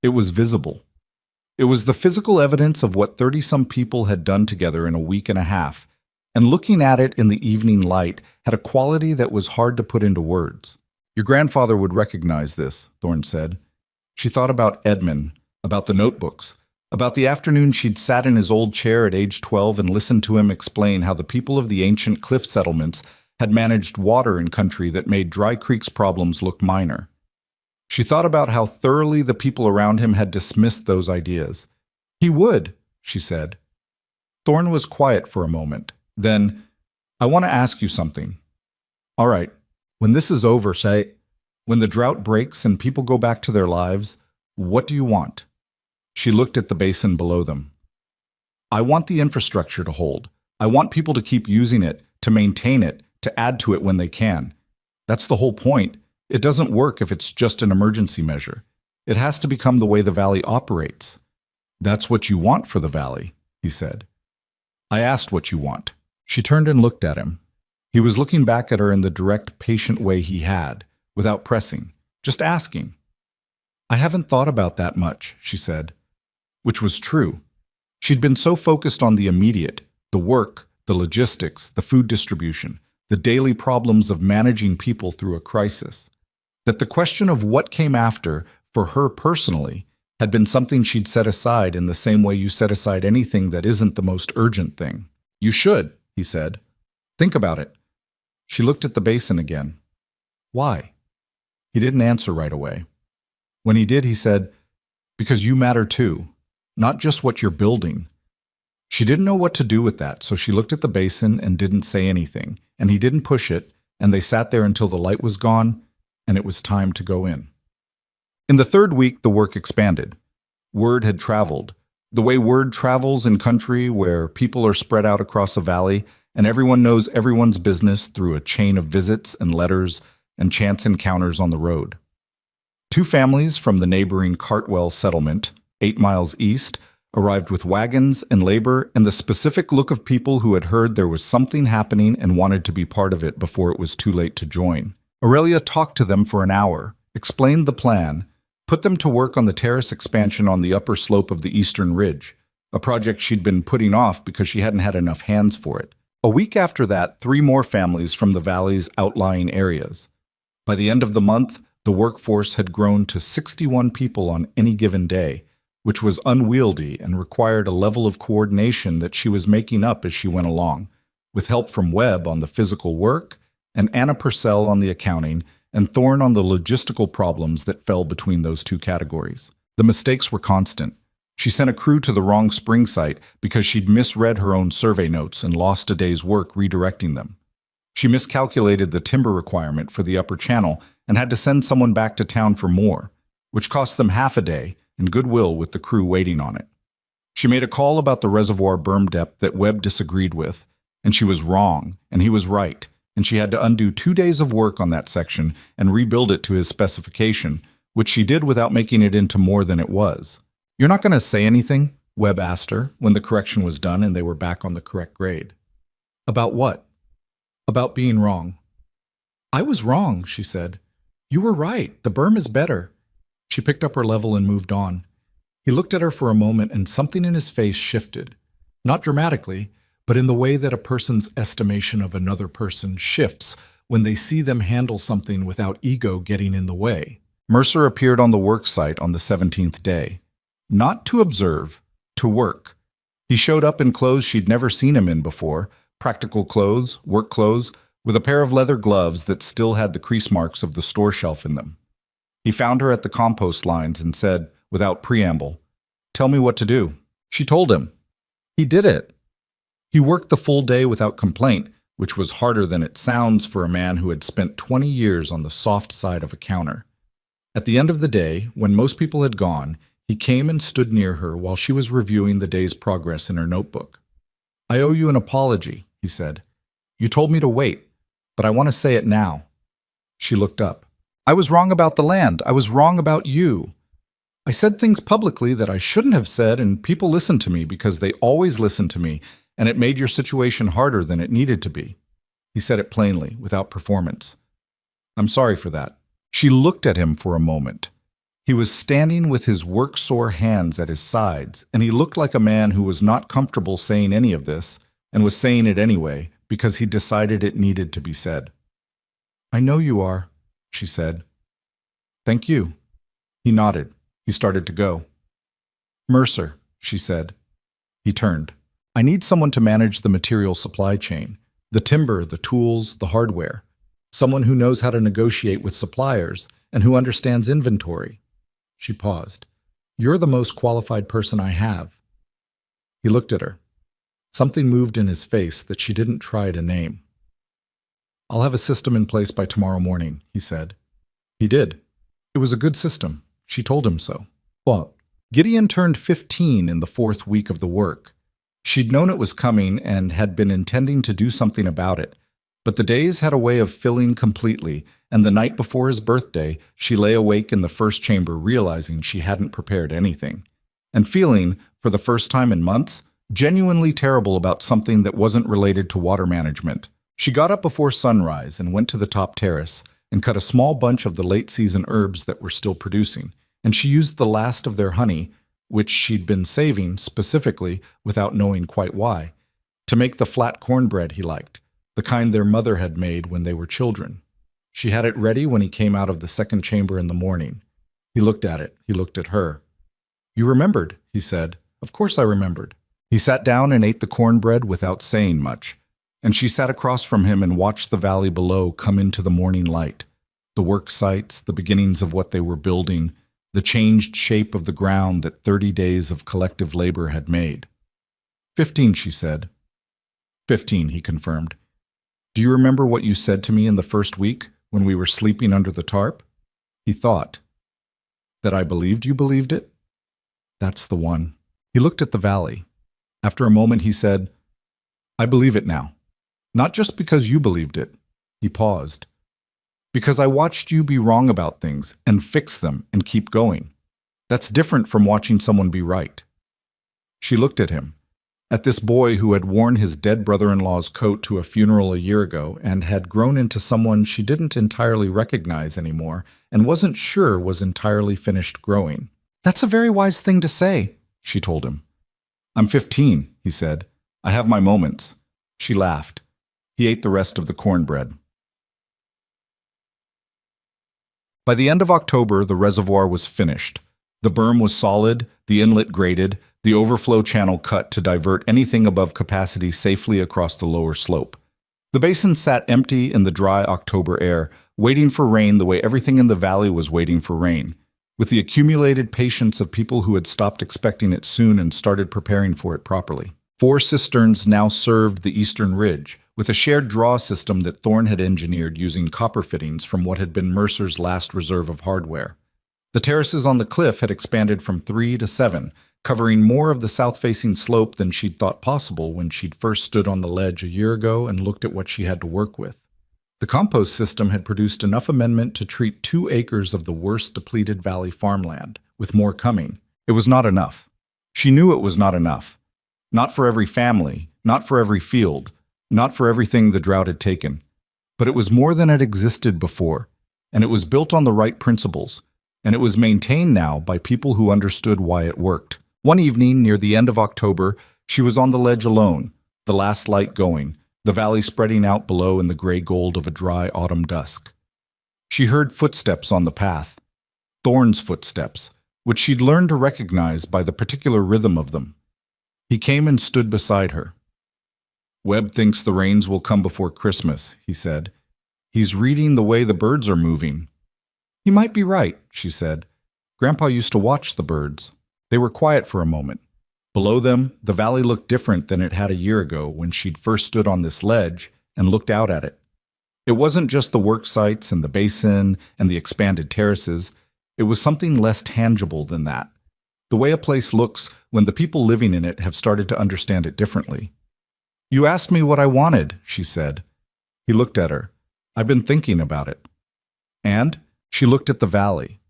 It was visible. It was the physical evidence of what 30-some people had done together in a week and a half, and looking at it in the evening light had a quality that was hard to put into words. Your grandfather would recognize this, Thorne said. She thought about Edmund, about the notebooks, about the afternoon she'd sat in his old chair at age 12 and listened to him explain how the people of the ancient cliff settlements had managed water in country that made Dry Creek's problems look minor. She thought about how thoroughly the people around him had dismissed those ideas. He would, she said. Thorne was quiet for a moment. Then, I want to ask you something. All right, when this is over, say, when the drought breaks and people go back to their lives, what do you want? She looked at the basin below them. I want the infrastructure to hold. I want people to keep using it, to maintain it, to add to it when they can. That's the whole point. It doesn't work if it's just an emergency measure. It has to become the way the valley operates. That's what you want for the valley, he said. I asked what you want. She turned and looked at him. He was looking back at her in the direct, patient way he had, without pressing, just asking. I haven't thought about that much, she said. Which was true. She'd been so focused on the immediate, the work, the logistics, the food distribution, the daily problems of managing people through a crisis, that the question of what came after, for her personally, had been something she'd set aside in the same way you set aside anything that isn't the most urgent thing. You should, he said. Think about it. She looked at the basin again. Why? He didn't answer right away. When he did, he said, because you matter too. Not just what you're building. She didn't know what to do with that, so she looked at the basin and didn't say anything, and he didn't push it, and they sat there until the light was gone, and it was time to go in. In the 3rd week, the work expanded. Word had traveled. The way word travels in country where people are spread out across a valley, and everyone knows everyone's business through a chain of visits and letters and chance encounters on the road. 2 families from the neighboring Cartwell settlement, 8 miles east, arrived with wagons and labor and the specific look of people who had heard there was something happening and wanted to be part of it before it was too late to join. Aurelia talked to them for an hour, explained the plan, put them to work on the terrace expansion on the upper slope of the eastern ridge, a project she'd been putting off because she hadn't had enough hands for it. A week after that, 3 more families from the valley's outlying areas. By the end of the month, the workforce had grown to 61 people on any given day, which was unwieldy and required a level of coordination that she was making up as she went along, with help from Webb on the physical work, and Anna Purcell on the accounting, and Thorne on the logistical problems that fell between those 2 categories. The mistakes were constant. She sent a crew to the wrong spring site because she'd misread her own survey notes and lost a day's work redirecting them. She miscalculated the timber requirement for the upper channel and had to send someone back to town for more, which cost them half a day and goodwill with the crew waiting on it. She made a call about the reservoir berm depth that Webb disagreed with, and she was wrong, and he was right, and she had to undo 2 days of work on that section and rebuild it to his specification, which she did without making it into more than it was. You're not going to say anything? Webb asked her when the correction was done and they were back on the correct grade. About what? About being wrong. I was wrong, she said. You were right. The berm is better. She picked up her level and moved on. He looked at her for a moment and something in his face shifted. Not dramatically, but in the way that a person's estimation of another person shifts when they see them handle something without ego getting in the way. Mercer appeared on the work site on the 17th day. Not to observe, to work. He showed up in clothes she'd never seen him in before, practical clothes, work clothes, with a pair of leather gloves that still had the crease marks of the store shelf in them. He found her at the compost lines and said, without preamble, "Tell me what to do." She told him. He did it. He worked the full day without complaint, which was harder than it sounds for a man who had spent 20 years on the soft side of a counter. At the end of the day, when most people had gone, he came and stood near her while she was reviewing the day's progress in her notebook. "I owe you an apology," he said. "You told me to wait, but I want to say it now." She looked up. "I was wrong about the land. I was wrong about you. I said things publicly that I shouldn't have said, and people listened to me because they always listen to me, and it made your situation harder than it needed to be." He said it plainly, without performance. "I'm sorry for that." She looked at him for a moment. He was standing with his work-sore hands at his sides, and he looked like a man who was not comfortable saying any of this, and was saying it anyway, because he decided it needed to be said. "I know you are," she said. "Thank you." He nodded. He started to go. "Mercer," she said. He turned. "I need someone to manage the material supply chain, the timber, the tools, the hardware. Someone who knows how to negotiate with suppliers and who understands inventory." She paused. "You're the most qualified person I have." He looked at her. Something moved in his face that she didn't try to name. "I'll have a system in place by tomorrow morning," he said. He did. It was a good system. She told him so. Well, Gideon turned 15 in the 4th week of the work. She'd known it was coming and had been intending to do something about it, but the days had a way of filling completely, and the night before his birthday, she lay awake in the first chamber realizing she hadn't prepared anything, and feeling, for the first time in months, genuinely terrible about something that wasn't related to water management. She got up before sunrise and went to the top terrace and cut a small bunch of the late-season herbs that were still producing, and she used the last of their honey, which she'd been saving specifically, without knowing quite why, to make the flat cornbread he liked, the kind their mother had made when they were children. She had it ready when he came out of the second chamber in the morning. He looked at it. He looked at her. "You remembered," he said. "Of course I remembered." He sat down and ate the cornbread without saying much, and she sat across from him and watched the valley below come into the morning light, the work sites, the beginnings of what they were building, the changed shape of the ground that 30 days of collective labor had made. 15, she said. 15, he confirmed. "Do you remember what you said to me in the first week when we were sleeping under the tarp?" He thought. "That I believed you believed it?" "That's the one." He looked at the valley. After a moment he said, "I believe it now. Not just because you believed it." He paused. "Because I watched you be wrong about things and fix them and keep going. That's different from watching someone be right." She looked at him, at this boy who had worn his dead brother-in-law's coat to a funeral a year ago and had grown into someone she didn't entirely recognize anymore and wasn't sure was entirely finished growing. "That's a very wise thing to say," she told him. "I'm 15, he said. "I have my moments." She laughed. He ate the rest of the cornbread. By the end of October, the reservoir was finished. The berm was solid, the inlet graded, the overflow channel cut to divert anything above capacity safely across the lower slope. The basin sat empty in the dry October air, waiting for rain the way everything in the valley was waiting for rain, with the accumulated patience of people who had stopped expecting it soon and started preparing for it properly. 4 cisterns now served the eastern ridge, with a shared draw system that Thorne had engineered using copper fittings from what had been Mercer's last reserve of hardware. The terraces on the cliff had expanded from 3 to 7, covering more of the south-facing slope than she'd thought possible when she'd first stood on the ledge a year ago and looked at what she had to work with. The compost system had produced enough amendment to treat 2 acres of the worst depleted valley farmland, with more coming. It was not enough. She knew it was not enough. Not for every family, not for every field, not for everything the drought had taken. But it was more than had existed before, and it was built on the right principles, and it was maintained now by people who understood why it worked. One evening, near the end of October, she was on the ledge alone, the last light going, the valley spreading out below in the gray gold of a dry autumn dusk. She heard footsteps on the path, Thorne's footsteps, which she'd learned to recognize by the particular rhythm of them. He came and stood beside her. "Webb thinks the rains will come before Christmas," he said. "He's reading the way the birds are moving." "He might be right," she said. "Grandpa used to watch the birds." They were quiet for a moment. Below them, the valley looked different than it had a year ago when she'd first stood on this ledge and looked out at it. It wasn't just the work sites and the basin and the expanded terraces. It was something less tangible than that. The way a place looks when the people living in it have started to understand it differently. "You asked me what I wanted," she said. He looked at her. "I've been thinking about it." And she looked at the valley,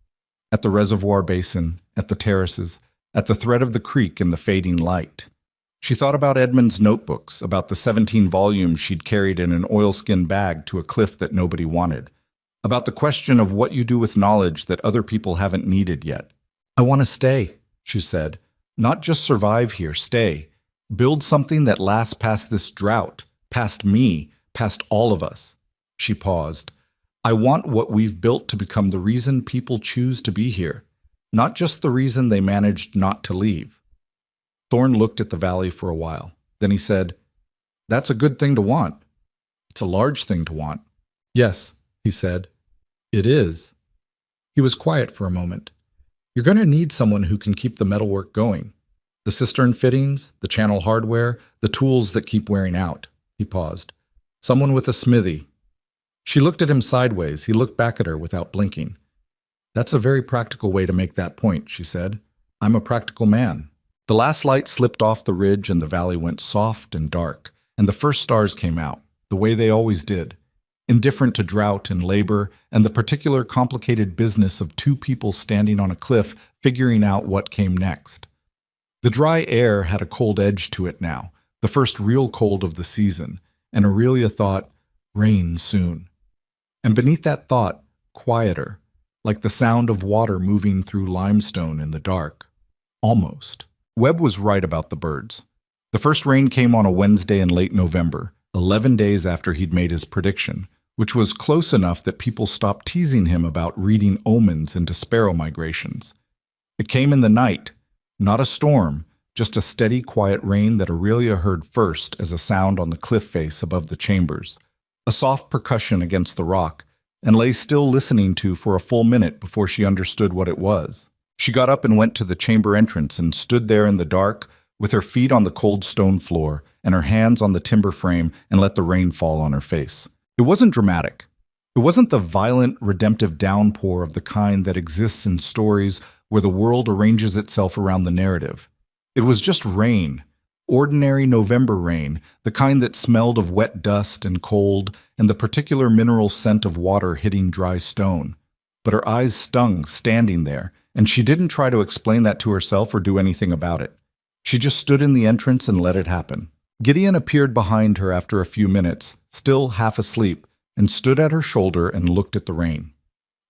at the reservoir basin, at the terraces, at the thread of the creek in the fading light. She thought about Edmund's notebooks, about the 17 volumes she'd carried in an oilskin bag to a cliff that nobody wanted, about the question of what you do with knowledge that other people haven't needed yet. "I want to stay," she said. "Not just survive here, stay. Build something that lasts past this drought, past me, past all of us." She paused. "I want what we've built to become the reason people choose to be here, not just the reason they managed not to leave." Thorne looked at the valley for a while. Then he said, "That's a good thing to want. It's a large thing to want." "Yes," he said. "It is." He was quiet for a moment. "You're going to need someone who can keep the metalwork going. The cistern fittings, the channel hardware, the tools that keep wearing out." He paused. "Someone with a smithy." She looked at him sideways. He looked back at her without blinking. "That's a very practical way to make that point," she said. "I'm a practical man." The last light slipped off the ridge and the valley went soft and dark, and the first stars came out, the way they always did, indifferent to drought and labor and the particular complicated business of two people standing on a cliff figuring out what came next. The dry air had a cold edge to it now, the first real cold of the season, and Aurelia thought, rain soon. And beneath that thought, quieter, like the sound of water moving through limestone in the dark. Almost. Webb was right about the birds. The first rain came on a Wednesday in late November, 11 days after he'd made his prediction, which was close enough that people stopped teasing him about reading omens into sparrow migrations. It came in the night, not a storm, just a steady, quiet rain that Aurelia heard first as a sound on the cliff face above the chambers, a soft percussion against the rock, and lay still listening to for a full minute before she understood what it was. She got up and went to the chamber entrance and stood there in the dark with her feet on the cold stone floor and her hands on the timber frame and let the rain fall on her face. It wasn't dramatic. It wasn't the violent, redemptive downpour of the kind that exists in stories where the world arranges itself around the narrative. It was just rain, ordinary November rain, the kind that smelled of wet dust and cold and the particular mineral scent of water hitting dry stone. But her eyes stung standing there, and she didn't try to explain that to herself or do anything about it. She just stood in the entrance and let it happen. Gideon appeared behind her after a few minutes, still half asleep, and stood at her shoulder and looked at the rain.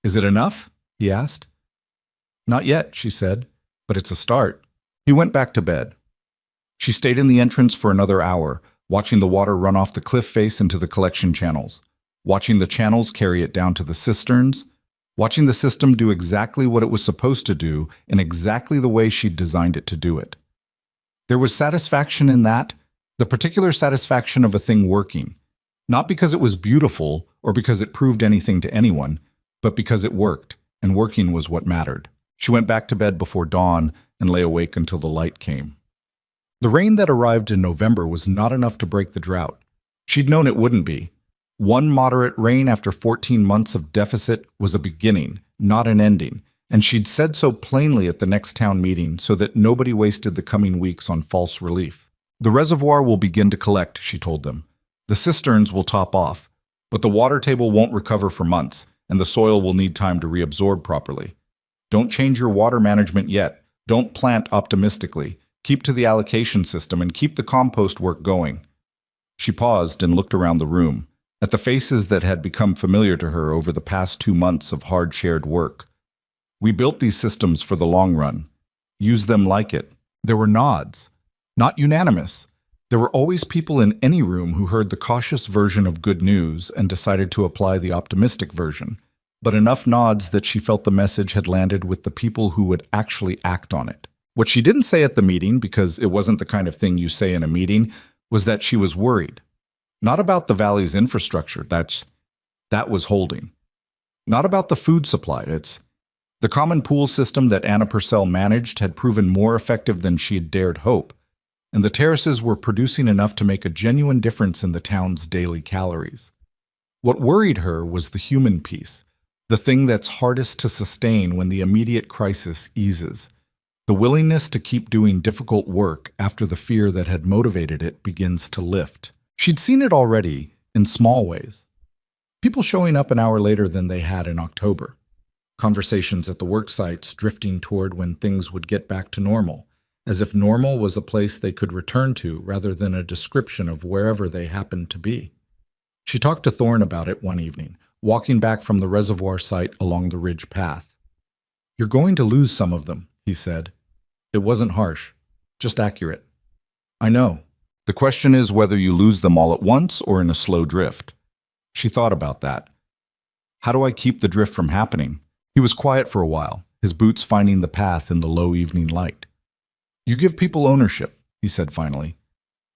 "Is it enough?" he asked. "Not yet," she said, "but it's a start." He went back to bed. She stayed in the entrance for another hour, watching the water run off the cliff face into the collection channels, watching the channels carry it down to the cisterns, watching the system do exactly what it was supposed to do in exactly the way she'd designed it to do it. There was satisfaction in that, the particular satisfaction of a thing working, not because it was beautiful or because it proved anything to anyone, but because it worked, and working was what mattered. She went back to bed before dawn and lay awake until the light came. The rain that arrived in November was not enough to break the drought. She'd known it wouldn't be. One moderate rain after 14 months of deficit was a beginning, not an ending, and she'd said so plainly at the next town meeting so that nobody wasted the coming weeks on false relief. The reservoir will begin to collect, she told them. The cisterns will top off, but the water table won't recover for months, and the soil will need time to reabsorb properly. Don't change your water management yet. Don't plant optimistically. Keep to the allocation system and keep the compost work going. She paused and looked around the room, at the faces that had become familiar to her over the past 2 months of hard shared work. We built these systems for the long run. Use them like it. There were nods. Not unanimous. There were always people in any room who heard the cautious version of good news and decided to apply the optimistic version, but enough nods that she felt the message had landed with the people who would actually act on it. What she didn't say at the meeting, because it wasn't the kind of thing you say in a meeting, was that she was worried. Not about the valley's infrastructure, that was holding. Not about the food supply, The common pool system that Anna Purcell managed had proven more effective than she had dared hope, and the terraces were producing enough to make a genuine difference in the town's daily calories. What worried her was the human piece, the thing that's hardest to sustain when the immediate crisis eases, the willingness to keep doing difficult work after the fear that had motivated it begins to lift. She'd seen it already, in small ways. People showing up an hour later than they had in October. Conversations at the work sites drifting toward when things would get back to normal, as if normal was a place they could return to rather than a description of wherever they happened to be. She talked to Thorne about it one evening, walking back from the reservoir site along the ridge path. "You're going to lose some of them," he said. It wasn't harsh, just accurate. "I know. The question is whether you lose them all at once or in a slow drift." She thought about that. How do I keep the drift from happening? He was quiet for a while, his boots finding the path in the low evening light. "You give people ownership," he said finally.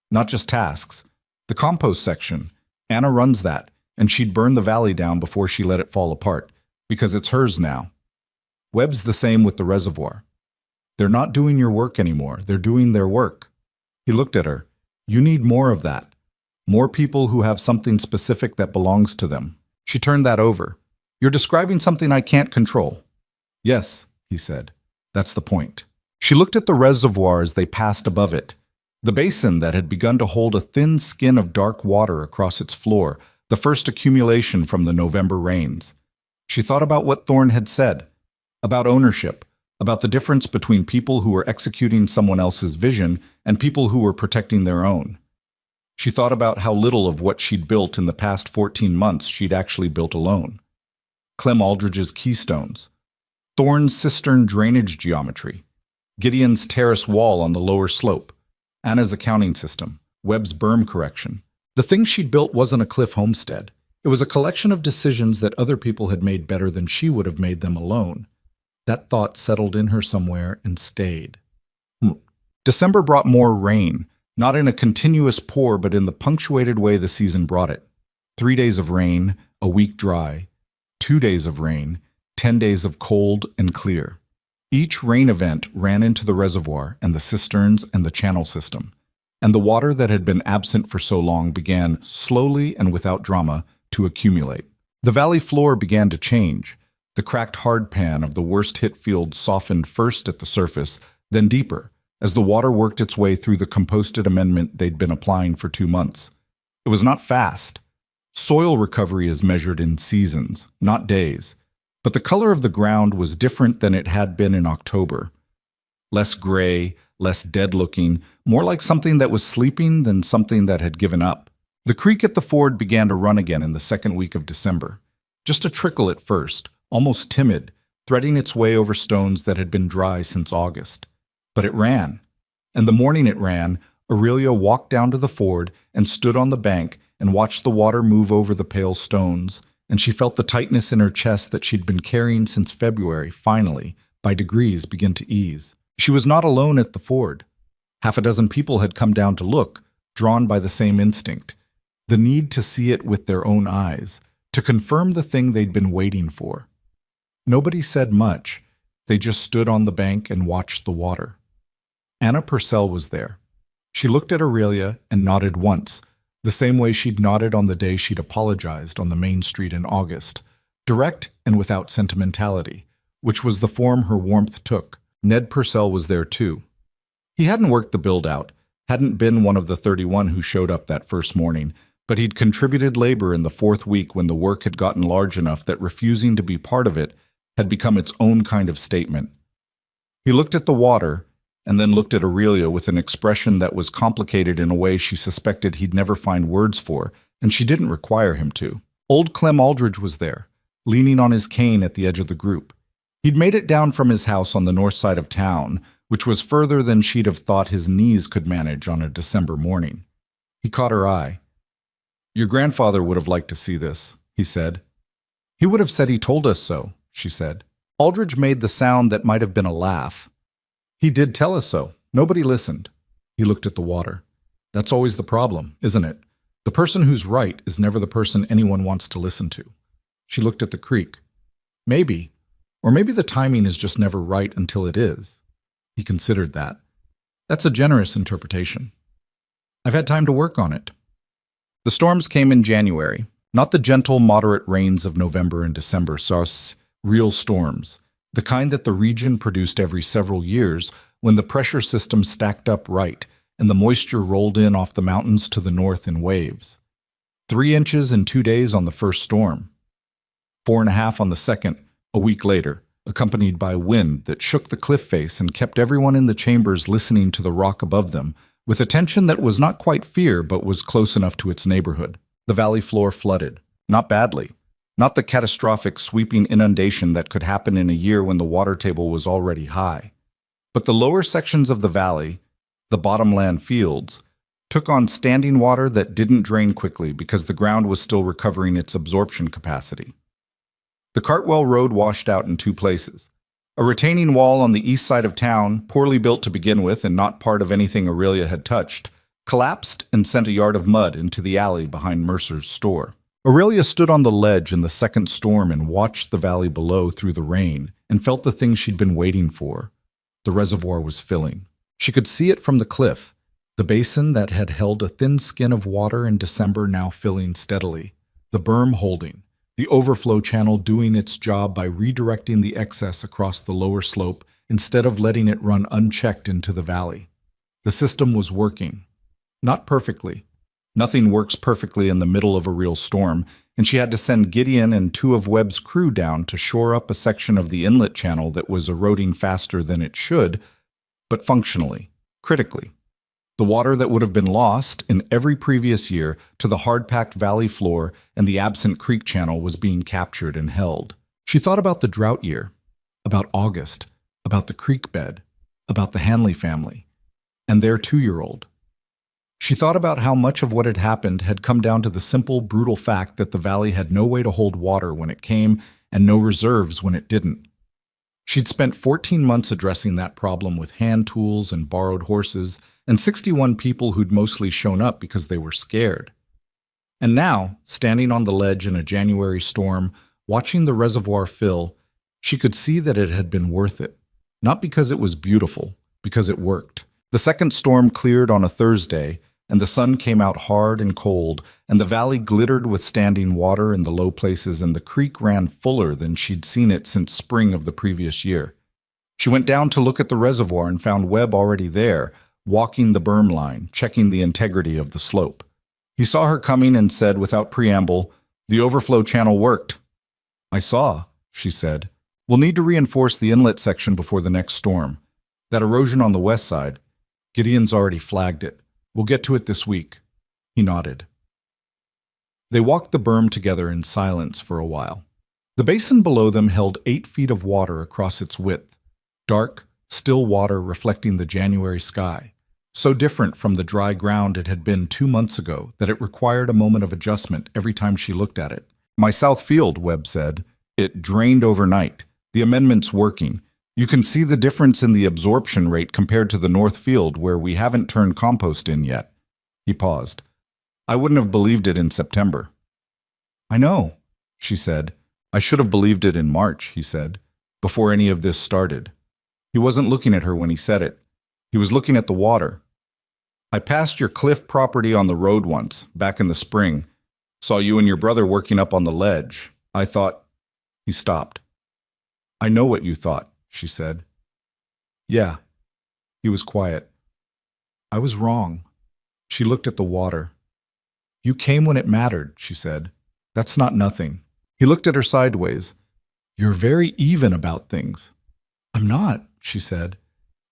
"Not just tasks. The compost section. Anna runs that, and she'd burn the valley down before she let it fall apart, because it's hers now. Webb's the same with the reservoir. They're not doing your work anymore. They're doing their work." He looked at her. "You need more of that. More people who have something specific that belongs to them." She turned that over. "You're describing something I can't control." "Yes," he said. "That's the point." She looked at the reservoir as they passed above it. The basin that had begun to hold a thin skin of dark water across its floor, the first accumulation from the November rains. She thought about what Thorne had said, about ownership, about the difference between people who were executing someone else's vision and people who were protecting their own. She thought about how little of what she'd built in the past 14 months she'd actually built alone. Clem Aldridge's keystones, Thorne's cistern drainage geometry, Gideon's terrace wall on the lower slope, Anna's accounting system, Webb's berm correction. The thing she'd built wasn't a cliff homestead. It was a collection of decisions that other people had made better than she would have made them alone. That thought settled in her somewhere and stayed. December brought more rain, not in a continuous pour but in the punctuated way the season brought it. 3 days of rain, a week dry, 2 days of rain, 10 days of cold and clear. Each rain event ran into the reservoir and the cisterns and the channel system, and the water that had been absent for so long began, slowly and without drama, to accumulate. The valley floor began to change. The cracked hardpan of the worst-hit field softened first at the surface, then deeper, as the water worked its way through the composted amendment they'd been applying for 2 months. It was not fast. Soil recovery is measured in seasons, not days. But the color of the ground was different than it had been in October. Less gray, less dead-looking, more like something that was sleeping than something that had given up. The creek at the ford began to run again in the second week of December. Just a trickle at first, almost timid, threading its way over stones that had been dry since August. But it ran. And the morning it ran, Aurelia walked down to the ford and stood on the bank and watched the water move over the pale stones, and she felt the tightness in her chest that she'd been carrying since February finally, by degrees, begin to ease. She was not alone at the ford. 6 people had come down to look, drawn by the same instinct, the need to see it with their own eyes, to confirm the thing they'd been waiting for. Nobody said much. They just stood on the bank and watched the water. Anna Purcell was there. She looked at Aurelia and nodded once, the same way she'd nodded on the day she'd apologized on the main street in August, direct and without sentimentality, which was the form her warmth took. Ned Purcell was there too. He hadn't worked the build-out, hadn't been one of the 31 who showed up that first morning, but he'd contributed labor in the 4th week when the work had gotten large enough that refusing to be part of it had become its own kind of statement. He looked at the water, and then looked at Aurelia with an expression that was complicated in a way she suspected he'd never find words for, and she didn't require him to. Old Clem Aldridge was there, leaning on his cane at the edge of the group. He'd made it down from his house on the north side of town, which was further than she'd have thought his knees could manage on a December morning. He caught her eye. "Your grandfather would have liked to see this," he said. "He would have said he told us so," she said. Aldridge made the sound that might have been a laugh. "He did tell us so. Nobody listened." He looked at the water. "That's always the problem, isn't it? The person who's right is never the person anyone wants to listen to." She looked at the creek. "Maybe. Or maybe the timing is just never right until it is. He considered that. That's a generous interpretation. I've had time to work on it. The storms came in January, not the gentle, moderate rains of November and December, real storms, the kind that the region produced every several years when the pressure system stacked up right and the moisture rolled in off the mountains to the north in waves. 3 inches in 2 days on the first storm. 4.5 on the second, a week later, accompanied by wind that shook the cliff face and kept everyone in the chambers listening to the rock above them, with attention that was not quite fear but was close enough to its neighborhood. The valley floor flooded. Not badly. Not the catastrophic sweeping inundation that could happen in a year when the water table was already high. But the lower sections of the valley, the bottomland fields, took on standing water that didn't drain quickly because the ground was still recovering its absorption capacity. The Cartwell Road washed out in 2 places. A retaining wall on the east side of town, poorly built to begin with and not part of anything Aurelia had touched, collapsed and sent a yard of mud into the alley behind Mercer's store. Aurelia stood on the ledge in the second storm and watched the valley below through the rain and felt the thing she'd been waiting for. The reservoir was filling. She could see it from the cliff, the basin that had held a thin skin of water in December now filling steadily, the berm holding, the overflow channel doing its job by redirecting the excess across the lower slope instead of letting it run unchecked into the valley. The system was working. Not perfectly. Nothing works perfectly in the middle of a real storm, and she had to send Gideon and 2 of Webb's crew down to shore up a section of the inlet channel that was eroding faster than it should, but functionally, critically. The water that would have been lost in every previous year to the hard-packed valley floor and the absent creek channel was being captured and held. She thought about the drought year, about August, about the creek bed, about the Hanley family, and their 2-year-old. She thought about how much of what had happened had come down to the simple, brutal fact that the valley had no way to hold water when it came and no reserves when it didn't. She'd spent 14 months addressing that problem with hand tools and borrowed horses and 61 people who'd mostly shown up because they were scared. And now, standing on the ledge in a January storm, watching the reservoir fill, she could see that it had been worth it. Not because it was beautiful, because it worked. The second storm cleared on a Thursday, and the sun came out hard and cold, and the valley glittered with standing water in the low places, and the creek ran fuller than she'd seen it since spring of the previous year. She went down to look at the reservoir and found Webb already there, walking the berm line, checking the integrity of the slope. He saw her coming and said without preamble, "The overflow channel worked." "I saw," she said. "We'll need to reinforce the inlet section before the next storm. That erosion on the west side, Gideon's already flagged it. We'll get to it this week." He nodded. They walked the berm together in silence for a while. The basin below them held 8 feet of water across its width, dark, still water reflecting the January sky, so different from the dry ground it had been 2 months ago that it required a moment of adjustment every time she looked at it. "My south field," Webb said. "It drained overnight. The amendment's working. You can see the difference in the absorption rate compared to the north field where we haven't turned compost in yet." He paused. "I wouldn't have believed it in September." "I know," she said. "I should have believed it in March," he said, "before any of this started." He wasn't looking at her when he said it. He was looking at the water. "I passed your cliff property on the road once, back in the spring. Saw you and your brother working up on the ledge. I thought—" He stopped. "I know what you thought," she said. "Yeah." He was quiet. "I was wrong." She looked at the water. "You came when it mattered," she said. "That's not nothing." He looked at her sideways. "You're very even about things." "I'm not," she said.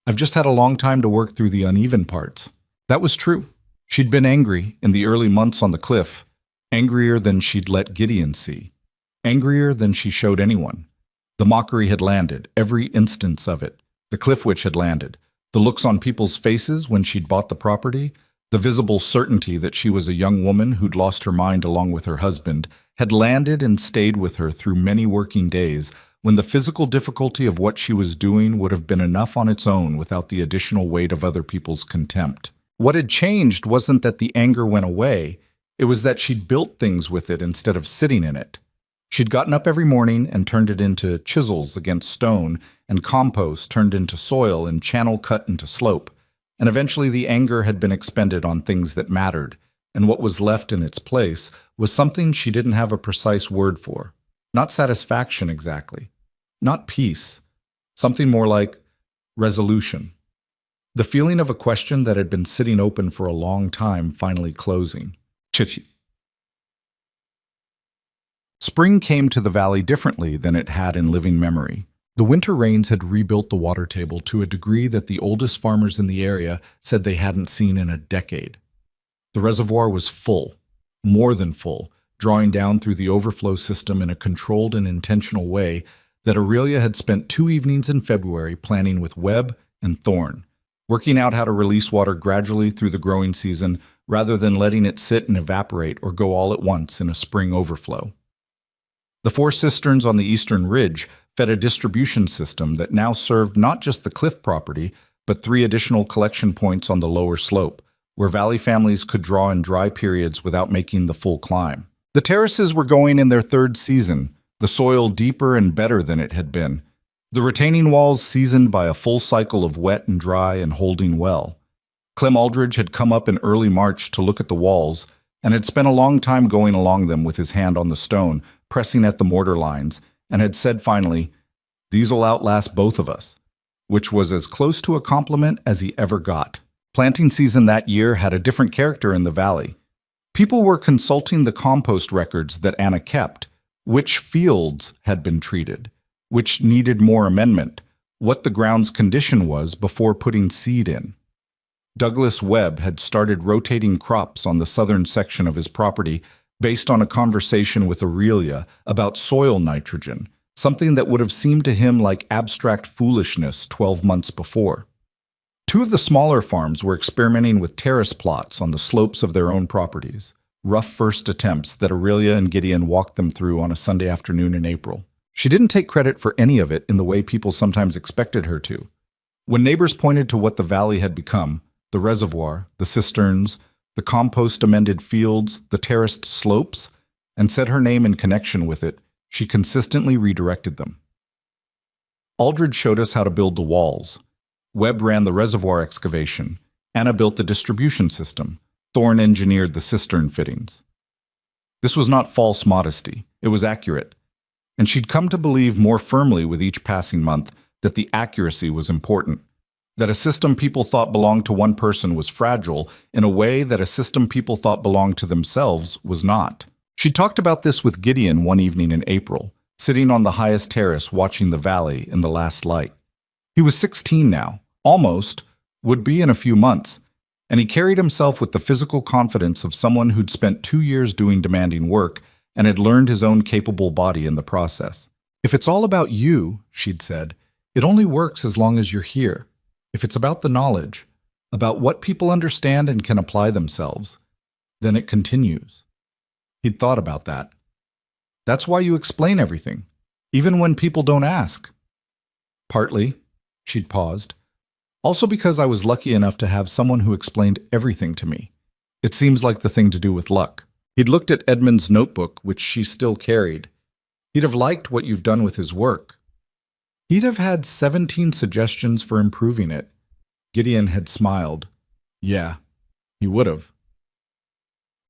"I've just had a long time to work through the uneven parts." That was true. She'd been angry in the early months on the cliff, angrier than she'd let Gideon see, angrier than she showed anyone. The mockery had landed, every instance of it. The cliff witch had landed. The looks on people's faces when she'd bought the property, the visible certainty that she was a young woman who'd lost her mind along with her husband, had landed and stayed with her through many working days when the physical difficulty of what she was doing would have been enough on its own without the additional weight of other people's contempt. What had changed wasn't that the anger went away, it was that she'd built things with it instead of sitting in it. She'd gotten up every morning and turned it into chisels against stone, and compost turned into soil and channel cut into slope. And eventually the anger had been expended on things that mattered, and what was left in its place was something she didn't have a precise word for. Not satisfaction exactly. Not peace. Something more like resolution. The feeling of a question that had been sitting open for a long time finally closing. Spring came to the valley differently than it had in living memory. The winter rains had rebuilt the water table to a degree that the oldest farmers in the area said they hadn't seen in a decade. The reservoir was full, more than full, drawing down through the overflow system in a controlled and intentional way that Aurelia had spent 2 evenings in February planning with Webb and Thorne, working out how to release water gradually through the growing season rather than letting it sit and evaporate or go all at once in a spring overflow. The 4 cisterns on the eastern ridge fed a distribution system that now served not just the cliff property, but 3 additional collection points on the lower slope, where valley families could draw in dry periods without making the full climb. The terraces were going in their 3rd season, the soil deeper and better than it had been, the retaining walls seasoned by a full cycle of wet and dry and holding well. Clem Aldridge had come up in early March to look at the walls, and had spent a long time going along them with his hand on the stone, pressing at the mortar lines, and had said finally, "These'll outlast both of us," which was as close to a compliment as he ever got. Planting season that year had a different character in the valley. People were consulting the compost records that Anna kept, which fields had been treated, which needed more amendment, what the ground's condition was before putting seed in. Douglas Webb had started rotating crops on the southern section of his property based on a conversation with Aurelia about soil nitrogen, something that would have seemed to him like abstract foolishness 12 months before. 2 of the smaller farms were experimenting with terrace plots on the slopes of their own properties, rough first attempts that Aurelia and Gideon walked them through on a Sunday afternoon in April. She didn't take credit for any of it in the way people sometimes expected her to. When neighbors pointed to what the valley had become, the reservoir, the cisterns, the compost-amended fields, the terraced slopes, and said her name in connection with it, she consistently redirected them. Aldridge showed us how to build the walls. Webb ran the reservoir excavation. Anna built the distribution system. Thorne engineered the cistern fittings. This was not false modesty. It was accurate. And she'd come to believe more firmly with each passing month that the accuracy was important. That a system people thought belonged to one person was fragile in a way that a system people thought belonged to themselves was not. She talked about this with Gideon one evening in April, sitting on the highest terrace watching the valley in the last light. He was 16 now, almost, would be in a few months, and he carried himself with the physical confidence of someone who'd spent 2 years doing demanding work and had learned his own capable body in the process. "If it's all about you," she'd said, "it only works as long as you're here. If it's about the knowledge, about what people understand and can apply themselves, then it continues." He'd thought about that. "That's why you explain everything, even when people don't ask." "Partly," she'd paused. "Also because I was lucky enough to have someone who explained everything to me. It seems like the thing to do with luck." He'd looked at Edmund's notebook, which she still carried. He'd have liked what you've done with his work. He'd have had 17 suggestions for improving it. Gideon had smiled. Yeah, he would have.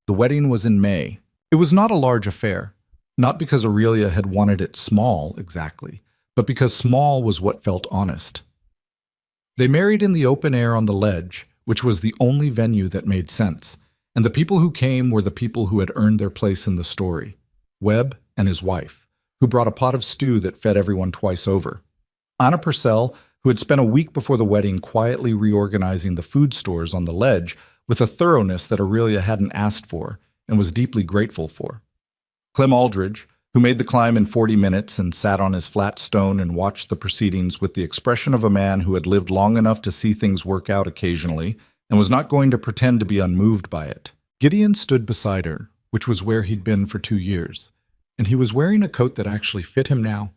The wedding was in May. It was not a large affair, not because Aurelia had wanted it small exactly, but because small was what felt honest. They married in the open air on the ledge, which was the only venue that made sense, and the people who came were the people who had earned their place in the story. Webb and his wife, who brought a pot of stew that fed everyone twice over. Anna Purcell, who had spent a week before the wedding quietly reorganizing the food stores on the ledge with a thoroughness that Aurelia hadn't asked for and was deeply grateful for. Clem Aldridge, who made the climb in 40 minutes and sat on his flat stone and watched the proceedings with the expression of a man who had lived long enough to see things work out occasionally and was not going to pretend to be unmoved by it. Gideon stood beside her, which was where he'd been for 2 years, and he was wearing a coat that actually fit him now,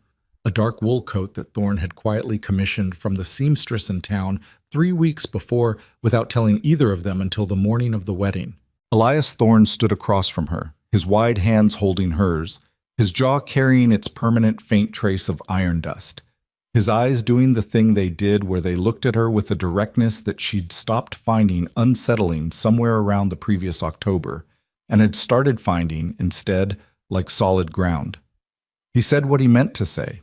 a dark wool coat that Thorne had quietly commissioned from the seamstress in town 3 weeks before without telling either of them until the morning of the wedding. Elias Thorne stood across from her, his wide hands holding hers, his jaw carrying its permanent faint trace of iron dust, his eyes doing the thing they did where they looked at her with a directness that she'd stopped finding unsettling somewhere around the previous October, and had started finding, instead, like solid ground. He said what he meant to say.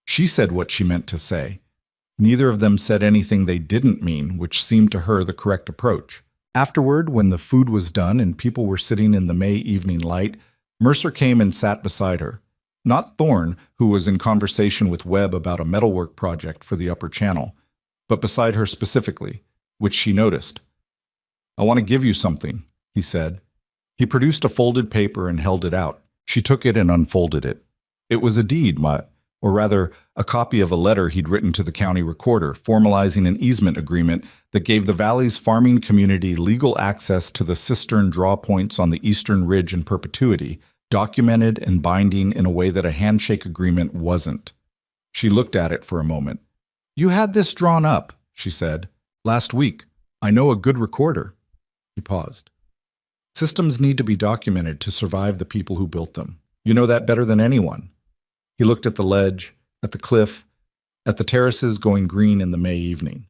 She said what she meant to say. Neither of them said anything they didn't mean, which seemed to her the correct approach. Afterward, when the food was done and people were sitting in the May evening light, Mercer came and sat beside her. Not Thorne, who was in conversation with Webb about a metalwork project for the upper channel, but beside her specifically, which she noticed. "I want to give you something," he said. He produced a folded paper and held it out. She took it and unfolded it. It was a deed, or rather, a copy of a letter he'd written to the county recorder, formalizing an easement agreement that gave the valley's farming community legal access to the cistern draw points on the eastern ridge in perpetuity, documented and binding in a way that a handshake agreement wasn't. She looked at it for a moment. "You had this drawn up," she said, "last week. I know a good recorder." He paused. "Systems need to be documented to survive the people who built them. You know that better than anyone." He looked at the ledge, at the cliff, at the terraces going green in the May evening.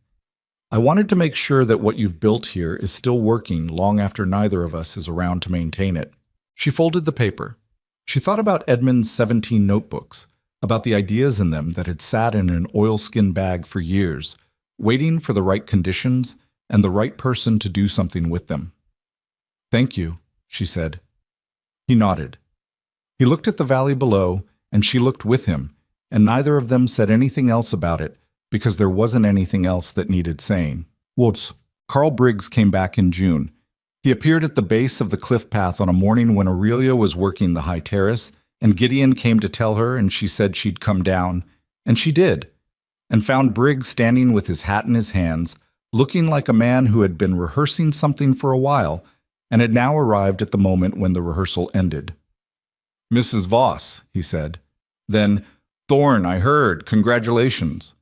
"I wanted to make sure that what you've built here is still working long after neither of us is around to maintain it." She folded the paper. She thought about Edmund's 17 notebooks, about the ideas in them that had sat in an oilskin bag for years, waiting for the right conditions and the right person to do something with them. "Thank you," she said. He nodded. He looked at the valley below, and she looked with him, and neither of them said anything else about it because there wasn't anything else that needed saying. Woods. Carl Briggs came back in June. He appeared at the base of the cliff path on a morning when Aurelia was working the high terrace, and Gideon came to tell her, and she said she'd come down, and she did, and found Briggs standing with his hat in his hands, looking like a man who had been rehearsing something for a while, and had now arrived at the moment when the rehearsal ended. "Mrs. Voss," he said. Then, "Thorne, I heard. Congratulations."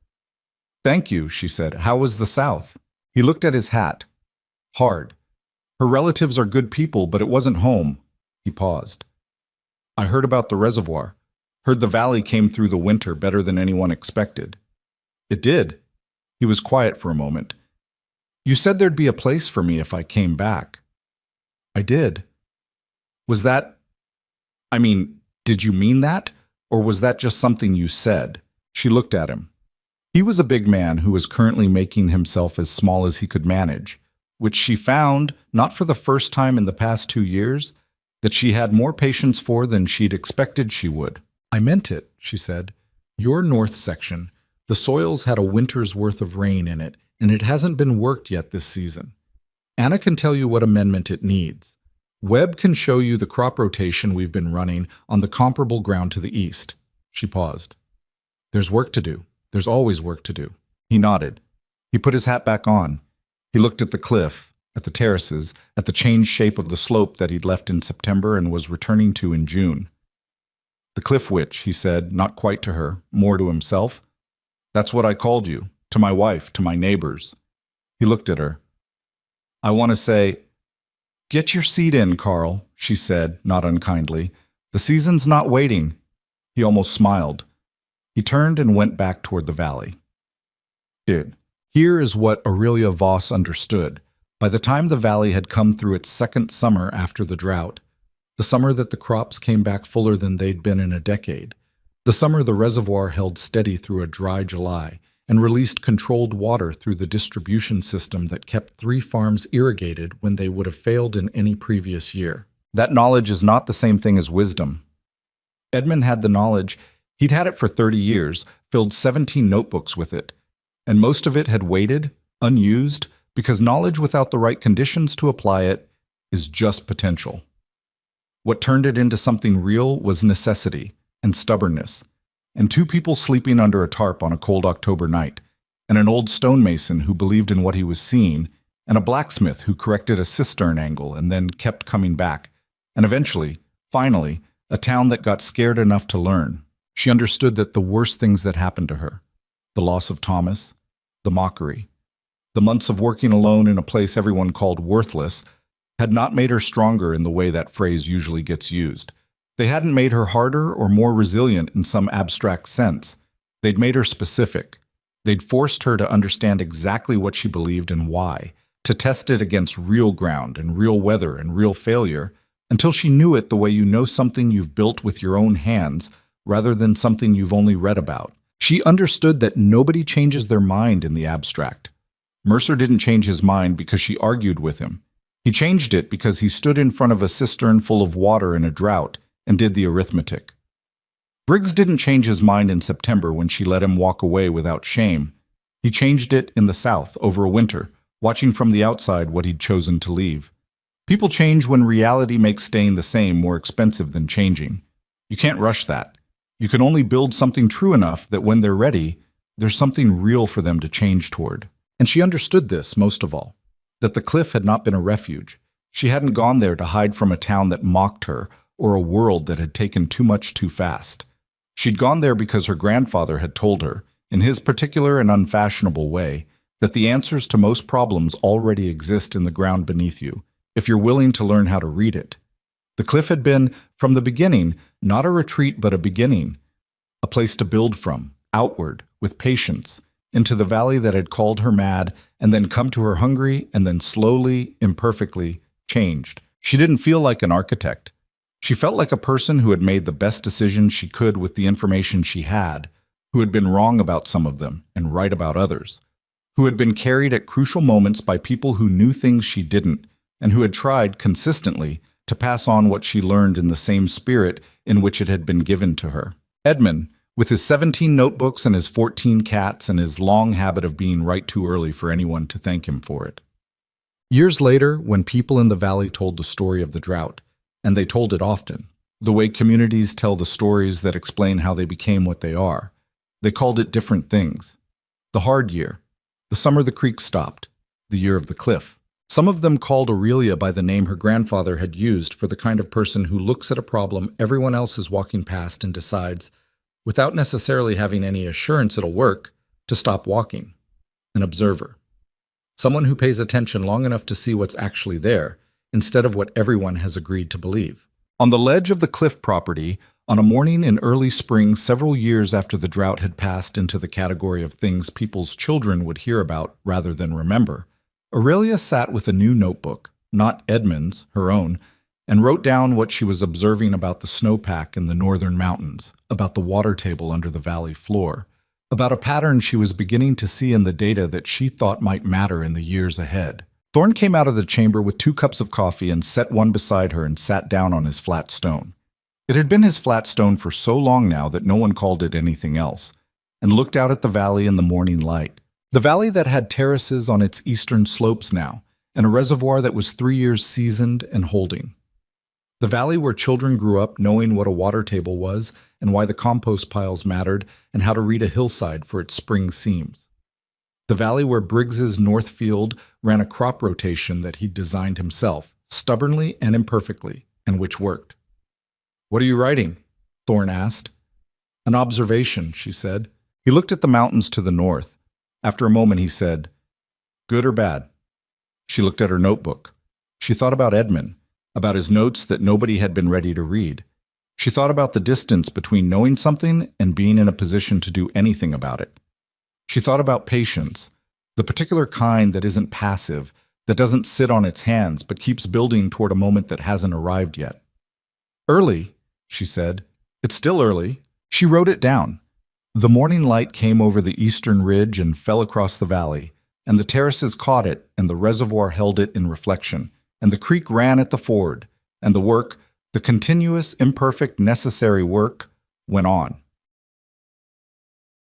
"Thank you," she said. "How was the South?" He looked at his hat. "Hard. Her relatives are good people, but it wasn't home." He paused. "I heard about the reservoir. Heard the valley came through the winter better than anyone expected." "It did." He was quiet for a moment. "You said there'd be a place for me if I came back." "I did." "Was that... did you mean that? Or was that just something you said?" She looked at him. He was a big man who was currently making himself as small as he could manage, which she found, not for the first time in the past 2 years, that she had more patience for than she'd expected she would. "I meant it," she said. "Your north section. The soil's had a winter's worth of rain in it, and it hasn't been worked yet this season. Anna can tell you what amendment it needs. Webb can show you the crop rotation we've been running on the comparable ground to the east." She paused. "There's work to do. There's always work to do." He nodded. He put his hat back on. He looked at the cliff, at the terraces, at the changed shape of the slope that he'd left in September and was returning to in June. "The cliff witch," he said, not quite to her, more to himself. "That's what I called you, to my wife, to my neighbors." He looked at her. "I want to say..." "Get your seat in, Carl," she said, not unkindly. "The season's not waiting." He almost smiled. He turned and went back toward the valley. Here is what Aurelia Voss understood. By the time the valley had come through its second summer after the drought, the summer that the crops came back fuller than they'd been in a decade, the summer the reservoir held steady through a dry July, and released controlled water through the distribution system that kept 3 farms irrigated when they would have failed in any previous year. That knowledge is not the same thing as wisdom. Edmund had the knowledge. He'd had it for 30 years, filled 17 notebooks with it, and most of it had waited, unused, because knowledge without the right conditions to apply it is just potential. What turned it into something real was necessity and stubbornness, and 2 people sleeping under a tarp on a cold October night, and an old stonemason who believed in what he was seeing, and a blacksmith who corrected a cistern angle and then kept coming back, and eventually, finally, a town that got scared enough to learn. She understood that the worst things that happened to her, the loss of Thomas, the mockery, the months of working alone in a place everyone called worthless, had not made her stronger in the way that phrase usually gets used, They hadn't made her harder or more resilient in some abstract sense. They'd made her specific. They'd forced her to understand exactly what she believed and why, to test it against real ground and real weather and real failure, until she knew it the way you know something you've built with your own hands rather than something you've only read about. She understood that nobody changes their mind in the abstract. Mercer didn't change his mind because she argued with him. He changed it because he stood in front of a cistern full of water in a drought and did the arithmetic. Briggs didn't change his mind in September when she let him walk away without shame. He changed it in the South over a winter, watching from the outside what he'd chosen to leave. People change when reality makes staying the same more expensive than changing. You can't rush that. You can only build something true enough that when they're ready, there's something real for them to change toward. And she understood this most of all, that the cliff had not been a refuge. She hadn't gone there to hide from a town that mocked her or a world that had taken too much too fast. She'd gone there because her grandfather had told her, in his particular and unfashionable way, that the answers to most problems already exist in the ground beneath you, if you're willing to learn how to read it. The cliff had been, from the beginning, not a retreat but a beginning, a place to build from, outward, with patience, into the valley that had called her mad and then come to her hungry and then slowly, imperfectly, changed. She didn't feel like an architect. She felt like a person who had made the best decisions she could with the information she had, who had been wrong about some of them and right about others, who had been carried at crucial moments by people who knew things she didn't, and who had tried, consistently, to pass on what she learned in the same spirit in which it had been given to her. Edmund, with his 17 notebooks and his 14 cats and his long habit of being right too early for anyone to thank him for it. Years later, when people in the valley told the story of the drought, and they told it often, the way communities tell the stories that explain how they became what they are, they called it different things. The hard year, the summer the creek stopped, the year of the cliff. Some of them called Aurelia by the name her grandfather had used for the kind of person who looks at a problem everyone else is walking past and decides, without necessarily having any assurance it'll work, to stop walking. An observer. Someone who pays attention long enough to see what's actually there, instead of what everyone has agreed to believe. On the ledge of the cliff property, on a morning in early spring several years after the drought had passed into the category of things people's children would hear about rather than remember, Aurelia sat with a new notebook, not Edmund's, her own, and wrote down what she was observing about the snowpack in the northern mountains, about the water table under the valley floor, about a pattern she was beginning to see in the data that she thought might matter in the years ahead. Thorne came out of the chamber with 2 cups of coffee and set one beside her and sat down on his flat stone. It had been his flat stone for so long now that no one called it anything else, and looked out at the valley in the morning light. The valley that had terraces on its eastern slopes now, and a reservoir that was 3 years seasoned and holding. The valley where children grew up knowing what a water table was and why the compost piles mattered and how to read a hillside for its spring seams. The valley where Briggs's North Field ran a crop rotation that he'd designed himself, stubbornly and imperfectly, and which worked. "What are you writing?" Thorne asked. "An observation," she said. He looked at the mountains to the north. After a moment he said, "Good or bad?" She looked at her notebook. She thought about Edmund, about his notes that nobody had been ready to read. She thought about the distance between knowing something and being in a position to do anything about it. She thought about patience, the particular kind that isn't passive, that doesn't sit on its hands but keeps building toward a moment that hasn't arrived yet. "Early," she said. "It's still early." She wrote it down. The morning light came over the eastern ridge and fell across the valley, and the terraces caught it, and the reservoir held it in reflection, and the creek ran at the ford, and the work, the continuous, imperfect, necessary work, went on.